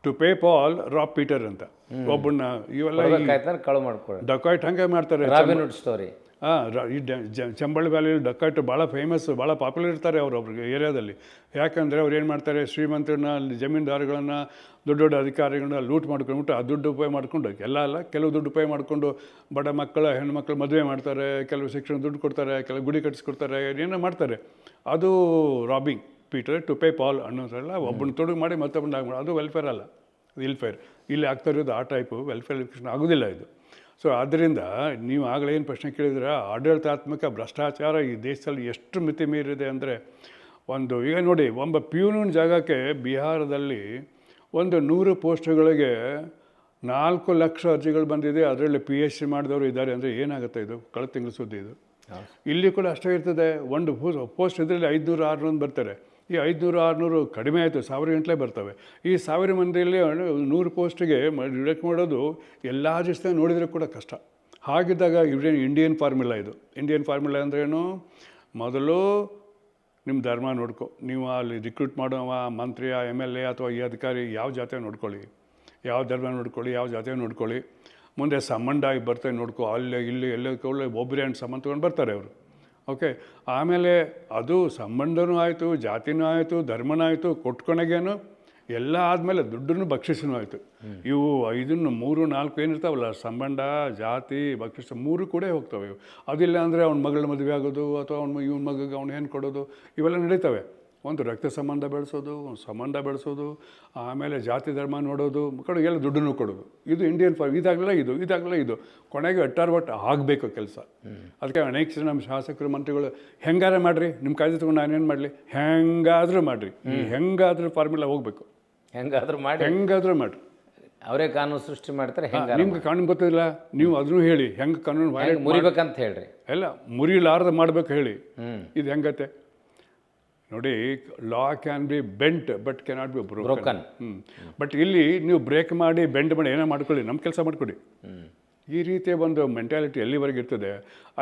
to pay Paul rob Peter ಅಂತ. ಒಬ್ಬನ್ನ ಇವೆಲ್ಲ ಕಳು ಮಾಡ್ಕೊಳ್ಳಿ ಡಕಾಯ್ಟ್ ಹಂಗೆ ಮಾಡ್ತಾರೆ. ಸ್ಟೋರಿ. ಈ ಚಂಬಳ ವ್ಯಾಲಿಯಲ್ಲಿ ಡಕಾಯ್ಟ್ ಭಾಳ ಫೇಮಸ್, ಭಾಳ ಪಾಪ್ಯುಲರ್ ಇರ್ತಾರೆ ಅವ್ರಿಗೆ ಏರಿಯಾದಲ್ಲಿ. ಯಾಕಂದರೆ ಅವ್ರು ಏನು ಮಾಡ್ತಾರೆ, ಶ್ರೀಮಂತರನ್ನ, ಜಮೀನ್ದಾರುಗಳನ್ನು, ದೊಡ್ಡ ಅಧಿಕಾರಿಗಳನ್ನ ಲೂಟ್ ಮಾಡ್ಕೊಂಡ್ಬಿಟ್ಟು ಆ ದುಡ್ಡು ಉಪಯೋಗ ಮಾಡಿಕೊಂಡು, ಅಲ್ಲ ಕೆಲವು ದುಡ್ಡು ಉಪಯೋಗ ಮಾಡಿಕೊಂಡು ಬಡ ಹೆಣ್ಮಕ್ಳು ಮದುವೆ ಮಾಡ್ತಾರೆ, ಕೆಲವು ಶಿಕ್ಷಣ ದುಡ್ಡು ಕೊಡ್ತಾರೆ, ಕೆಲವು ಗುಡಿ ಕಟ್ಟಿಸ್ಕೊಡ್ತಾರೆ, ಏನೋ ಮಾಡ್ತಾರೆ. ಅದು robbing Peter to pay Pal ಅನ್ನೋದ್ರಲ್ಲ. ಒಬ್ಬನ ತೊಡಗು ಮಾಡಿ ಮತ್ತೊಬ್ಬನ ಮಾಡಿ, ಅದು ವೆಲ್ಫೇರ್ ಅಲ್ಲ, ಅದು ಇಲ್ಫೇರ್. ಇಲ್ಲಿ ಆಗ್ತಾ ಇರೋದು ಆ ಟೈಪು ವೆಲ್ಫೇರ್ ಆಗೋದಿಲ್ಲ ಇದು. ಸೊ ಆದ್ದರಿಂದ ನೀವು ಆಗಲೇ ಏನು ಪ್ರಶ್ನೆ ಕೇಳಿದ್ರೆ, ಆಡಳಿತಾತ್ಮಕ ಭ್ರಷ್ಟಾಚಾರ ಈ ದೇಶದಲ್ಲಿ ಎಷ್ಟು ಮಿತಿ ಮೀರಿದೆ ಅಂದರೆ, ಈಗ ನೋಡಿ ಒಬ್ಬ ಪ್ಯೂನಿನ ಜಾಗಕ್ಕೆ ಬಿಹಾರದಲ್ಲಿ ಒಂದು 100 ಪೋಸ್ಟ್ಗಳಿಗೆ 4 ಲಕ್ಷ ಅರ್ಜಿಗಳು ಬಂದಿದೆ. ಅದರಲ್ಲಿ PhD ಮಾಡಿದವರು ಇದ್ದಾರೆ ಅಂದರೆ ಏನಾಗುತ್ತೆ ಇದು? ಕಳೆದ ತಿಂಗಳು ಸುದ್ದಿ ಇದು. ಇಲ್ಲಿ ಕೂಡ ಅಷ್ಟೇ ಇರ್ತದೆ. ಒಂದು ಪೋಸ್ಟ್ ಇದರಲ್ಲಿ 500-600 ಬರ್ತಾರೆ. ಈ 500-600 ಕಡಿಮೆ ಆಯಿತು, 1000 ಗಂಟಲೆ ಬರ್ತವೆ. ಈ 1000 ಮಂದಿಯಲ್ಲಿ 100 ಪೋಸ್ಟಿಗೆ ಡಿರೆಕ್ಟ್ ಮಾಡೋದು ಎಲ್ಲ ದಿವಸ ನೋಡಿದರೆ ಕೂಡ ಕಷ್ಟ. ಹಾಗಿದ್ದಾಗ ಇವ್ರೇನು ಇಂಡಿಯನ್ ಫಾರ್ಮುಲಾ ಇದು. ಇಂಡಿಯನ್ ಫಾರ್ಮುಲಾ ಅಂದ್ರೇನು? ಮೊದಲು ನಿಮ್ಮ ಧರ್ಮ ನೋಡ್ಕೊ. ನೀವು ಅಲ್ಲಿ ರಿಕ್ರೂಟ್ ಮಾಡುವ ಮಂತ್ರಿ, MLA ಅಥವಾ ಈ ಅಧಿಕಾರಿ ಯಾವ ಜಾತಿ ನೋಡ್ಕೊಳ್ಳಿ, ಯಾವ ಧರ್ಮ ನೋಡ್ಕೊಳ್ಳಿ, ಯಾವ ಜಾತಿ ನೋಡ್ಕೊಳ್ಳಿ. ಮುಂದೆ ಸಂಬಂಧ ಆಗಿ ಬರ್ತಾರೆ ನೋಡ್ಕೊ. ಅಲ್ಲಿ ಇಲ್ಲಿ ಎಲ್ಲ ಒಬ್ಬರೇ ಸಂಬಂಧ ತೊಗೊಂಡು ಬರ್ತಾರೆ ಅವರು. ಓಕೆ, ಆಮೇಲೆ ಅದು ಸಂಬಂಧನೂ ಆಯಿತು, ಜಾತಿನೂ ಆಯಿತು, ಧರ್ಮನೂ ಆಯಿತು, ಕೊಟ್ಕೊಳಗೇನು ಎಲ್ಲ ಆದಮೇಲೆ ದುಡ್ಡನ್ನು ಬಕ್ಷಿಸನೂ ಆಯಿತು. ಇವು 3-4 ಏನಿರ್ತಾವಲ್ಲ, ಸಂಬಂಧ, ಜಾತಿ, ಬಕ್ಷಿಸ 3 ಕೂಡ ಹೋಗ್ತವೆ ಇವು. ಅದಿಲ್ಲ ಅಂದರೆ ಅವ್ನ ಮಗಳ ಮದುವೆ ಆಗೋದು ಅಥವಾ ಇವನ ಮಗಗೆ ಅವ್ನು ಏನು ಕೊಡೋದು, ಇವೆಲ್ಲ ನಡೀತವೆ. ಒಂದು ರಕ್ತ ಸಂಬಂಧ ಬೆಳೆಸೋದು, ಒಂದು ಸಂಬಂಧ ಬೆಳೆಸೋದು, ಆಮೇಲೆ ಜಾತಿ ಧರ್ಮ ನೋಡೋದು, ಎಲ್ಲ ದುಡ್ಡನ್ನು ಕೊಡೋದು. ಇದು ಇಂಡಿಯನ್ ಇದಾಗಲ್ಲ ಇದು ಕೊನೆಗೆ ಒಟ್ಟಾರ್ವಟ್ಟು ಆಗಬೇಕು ಕೆಲಸ. ಅದಕ್ಕೆ ಅನೇಕ ಜನ ನಮ್ಮ ಶಾಸಕರು, ಮಂತ್ರಿಗಳು ಹೆಂಗಾರ ಮಾಡಿರಿ, ನಿಮ್ಮ ಕಾಯ್ದೆ ತೊಗೊಂಡು ನಾನೇನು ಮಾಡಲಿ, ಹೆಂಗಾದರೂ ಮಾಡಿರಿ, ಹೆಂಗಾದರೂ ಫಾರ್ಮುಲಾ ಹೋಗಬೇಕು, ಹೆಂಗಾದರೂ ಮಾಡಿರಿ. ಅವರೇ ಕಾನೂನು ಸೃಷ್ಟಿ ಮಾಡ್ತಾರೆ. ನಿಮ್ಗೆ ಕಾನೂನು ಗೊತ್ತಿಲ್ಲ, ನೀವು ಅದನ್ನು ಹೇಳಿ ಹೆಂಗೆ ಕಾನೂನು ಮುರಿಬೇಕಂತ ಹೇಳ್ರಿ. ಎಲ್ಲ ಮುರಿಲಾರ್ದ ಮಾಡ್ಬೇಕು ಹೇಳಿ. ಇದು ಹೆಂಗತ್ತೆ ನೋಡಿ, law can be bent but cannot be broken. But ಇಲ್ಲಿ ನೀವು ಬ್ರೇಕ್ ಮಾಡಿ ಬೆಂಡ್ ಮಾಡಿ ಏನೋ ಮಾಡ್ಕೊಳ್ಳಿ, ನಮ್ಮ ಕೆಲಸ ಮಾಡ್ಕೊಡಿ. ಈ ರೀತಿಯ ಒಂದು ಮೆಂಟ್ಯಾಲಿಟಿ ಎಲ್ಲಿವರೆಗೆ ಇರ್ತದೆ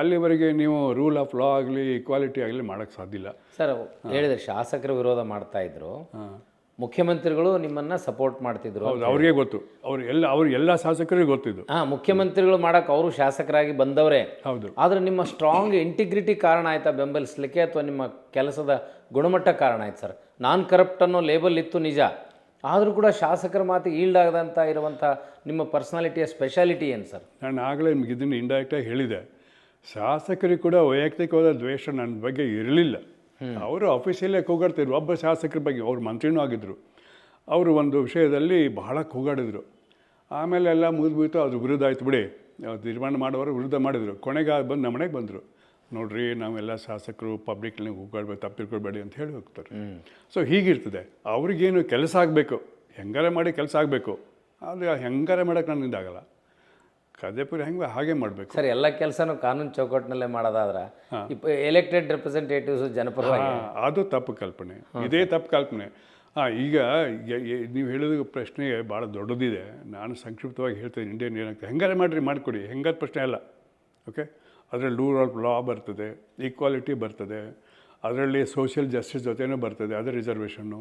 ಅಲ್ಲಿವರೆಗೆ ನೀವು ರೂಲ್ ಆಫ್ ಲಾ ಆಗಲಿ, ಈಕ್ವಾಲಿಟಿ ಆಗಲಿ ಮಾಡೋಕ್ಕೆ ಸಾಧ್ಯ ಇಲ್ಲ. ಸರ್ ಹೇಳಿದ್ರೆ ಶಾಸಕರು ವಿರೋಧ ಮಾಡ್ತಾ ಇದ್ರು, ಮುಖ್ಯಮಂತ್ರಿಗಳು ನಿಮ್ಮನ್ನ ಸಪೋರ್ಟ್ ಮಾಡ್ತಿದ್ರು. ಹೌದು, ಅವ್ರಿಗೆ ಗೊತ್ತು. ಅವ್ರು ಎಲ್ಲ ಶಾಸಕರಿಗೆ ಗೊತ್ತಿದ್ದು. ಮುಖ್ಯಮಂತ್ರಿಗಳು ಮಾಡಕ್ಕೆ ಅವರು ಶಾಸಕರಾಗಿ ಬಂದವರೇ. ಹೌದು. ಆದ್ರೆ ನಿಮ್ಮ ಸ್ಟ್ರಾಂಗ್ ಇಂಟಿಗ್ರಿಟಿ ಕಾರಣ ಆಯ್ತಾ ಬೆಂಬಲಿಸಲಿಕ್ಕೆ, ಅಥವಾ ನಿಮ್ಮ ಕೆಲಸದ ಗುಣಮಟ್ಟ ಕಾರಣ ಆಯ್ತು ಸರ್? ನಾನ್ ಕರಪ್ಟ್ ಅನ್ನೋ ಲೇಬಲ್ ಇತ್ತು ನಿಜ, ಆದರೂ ಕೂಡ ಶಾಸಕರ ಮಾತಿಗೆ ಈಲ್ಡ್ ಆಗದಂತ ಇರುವಂಥ ನಿಮ್ಮ ಪರ್ಸನಾಲಿಟಿಯ ಸ್ಪೆಷಾಲಿಟಿ ಏನು ಸರ್? ನಾನು ಆಗಲೇ ನಿಮ್ಗೆ ಇದನ್ನು ಇಂಡೈರೆಕ್ಟಾಗಿ ಹೇಳಿದೆ. ಶಾಸಕರಿಗೆ ಕೂಡ ವೈಯಕ್ತಿಕವಾದ ದ್ವೇಷ ನನ್ನ ಬಗ್ಗೆ ಇರಲಿಲ್ಲ. ಅವರು ಆಫೀಸಿಯಲ್ಲೇ ಕೂಗಾಡ್ತಿದ್ರು. ಒಬ್ಬ ಶಾಸಕರ ಬಗ್ಗೆ, ಅವ್ರು ಮಂತ್ರಿನೂ ಆಗಿದ್ದರು, ಅವರು ಒಂದು ವಿಷಯದಲ್ಲಿ ಬಹಳ ಕೂಗಾಡಿದ್ರು. ಆಮೇಲೆ ಎಲ್ಲ ಮುಗಿದ್ಬಿಟ್ಟು ಅದ್ರ ವಿರುದ್ಧ ಆಯ್ತು ಬಿಡಿ, ತೀರ್ಮಾನ ಮಾಡೋರು ವಿರುದ್ಧ ಮಾಡಿದರು. ಕೊನೆಗೆ ಬಂದು ನಮ್ಮ ಮನೆಗೆ ಬಂದರು. ನೋಡ್ರಿ, ನಾವೆಲ್ಲ ಶಾಸಕರು ಪಬ್ಲಿಕ್ಲಿ ಕೂಗಾಡ್ಬೇಕು, ತಪ್ಪು ತಿಳ್ಕೊಳ್ಬೇಡಿ ಅಂತ ಹೇಳಿ ಹೋಗ್ತಾರೆ. ಸೊ ಹೀಗಿರ್ತದೆ. ಅವ್ರಿಗೇನು ಕೆಲಸ ಆಗಬೇಕು, ಹೆಂಗಾರ ಮಾಡಿ ಕೆಲಸ ಆಗಬೇಕು. ಆದರೆ ಹೆಂಗಾರ ಮಾಡೋಕ್ಕೆ ನನ್ನಿಂದ ಆಗಲ್ಲ. ಕದೇಪುರ ಹೆಂಗೆ ಹಾಗೆ ಮಾಡಬೇಕು ಸರ್. ಎಲ್ಲ ಕೆಲಸನೂ ಕಾನೂನು ಚೌಕಟ್ಟಿನಲ್ಲೇ ಮಾಡೋದಾದ್ರೆ ಎಲೆಕ್ಟೆಡ್ ರೆಪ್ರೆಸೆಂಟೇಟಿವ್ಸ್ ಜನಪರವಾಗಿ, ಅದು ತಪ್ಪು ಕಲ್ಪನೆ. ಇದೇ ತಪ್ಪು ಕಲ್ಪನೆ. ಈಗ ನೀವು ಹೇಳಿದ ಪ್ರಶ್ನೆ ಭಾಳ ದೊಡ್ಡದಿದೆ. ನಾನು ಸಂಕ್ಷಿಪ್ತವಾಗಿ ಹೇಳ್ತೇನೆ. ಇಂಡಿಯನ್ ಏನಾಗ್ತದೆ, ಹೆಂಗಾರೆ ಮಾಡಿಕೊಡಿ, ಹೆಂಗಾರ ಪ್ರಶ್ನೆ ಅಲ್ಲ. ಓಕೆ, ಅದರಲ್ಲಿ ರೂಲ್ ಆಫ್ ಲಾ ಬರ್ತದೆ, ಈಕ್ವಾಲಿಟಿ ಬರ್ತದೆ, ಅದರಲ್ಲಿ ಸೋಷಿಯಲ್ ಜಸ್ಟಿಸ್ ಜೊತೆನೂ ಬರ್ತದೆ, ಅದರ ರಿಸರ್ವೇಷನ್ನು,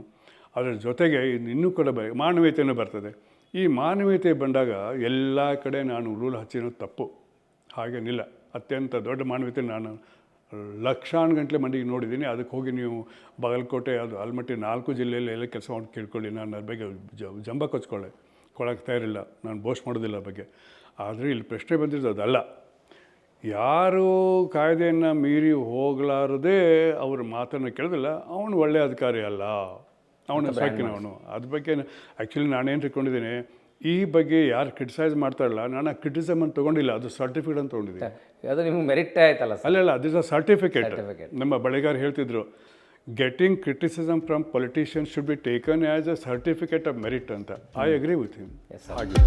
ಅದರ ಜೊತೆಗೆ ಇನ್ನೂ ಕೂಡ ಮಾನವೀಯತೆಯೂ ಬರ್ತದೆ. ಈ ಮಾನವೀಯತೆ ಬಂದಾಗ ಎಲ್ಲ ಕಡೆ ನಾನು ರೂಲ್ ಹಚ್ಚಿನೋ ತಪ್ಪು ಹಾಗೇನಿಲ್ಲ. ಅತ್ಯಂತ ದೊಡ್ಡ ಮಾನವೀಯತೆ ನಾನು ಲಕ್ಷಾನು ಗಂಟಲೆ ಮಂದಿಗೆ ನೋಡಿದ್ದೀನಿ. ಅದಕ್ಕೆ ಹೋಗಿ ನೀವು ಬಾಗಲಕೋಟೆ, ಅದು ಆಲ್ಮಟ್ಟಿ 4 ಜಿಲ್ಲೆಯಲ್ಲಿ ಎಲ್ಲ ಕೆಲಸ ಮಾಡಿ ಕೇಳ್ಕೊಳ್ಳಿ. ನಾನು ಅದ್ರ ಬಗ್ಗೆ ಜಂಬ ಕೊಳಕ್ಕೆ ತಯಾರಿಲ್ಲ, ನಾನು ಬೋಸ್ಟ್ ಮಾಡೋದಿಲ್ಲ ಅದ್ರ ಬಗ್ಗೆ. ಆದರೆ ಇಲ್ಲಿ ಪ್ರಶ್ನೆ ಬಂದಿರೋದು ಅದಲ್ಲ. ಯಾರು ಕಾಯ್ದೆಯನ್ನು ಮೀರಿ ಹೋಗಲಾರದೆ ಅವ್ರ ಮಾತನ್ನು ಕೇಳೋದಿಲ್ಲ, ಅವನು ಒಳ್ಳೆಯ ಅಧಿಕಾರಿ ಅಲ್ಲ, ಅವನು ಸಾಕಿನವನು. ಅದ್ರ ಬಗ್ಗೆ ಆ್ಯಕ್ಚುಲಿ ನಾನೇನು ತಿಳ್ಕೊಂಡಿದ್ದೀನಿ, ಈ ಬಗ್ಗೆ ಯಾರು ಕ್ರಿಟಿಸೈಸ್ ಮಾಡ್ತಾರಲ್ಲ, ನಾನು ಆ ಕ್ರಿಟಿಸಮ್ ಅಂತ ತೊಗೊಂಡಿಲ್ಲ, ಅದು ಸರ್ಟಿಫಿಕೇಟ್ ಅಂತ ತೊಗೊಂಡಿದ್ದೀನಿ. ಅದು ನಿಮ್ಗೆ ಮೆರಿಟ್ ಆಯ್ತಲ್ಲ? ಅಲ್ಲ, ಅದು ಸರ್ಟಿಫಿಕೇಟ್. ನಮ್ಮ ಬಳೆಗಾರ ಹೇಳ್ತಿದ್ರು, getting criticism from politicians should be taken as a certificate of merit ಅಂತ. I agree with him. ಹಾಗೆ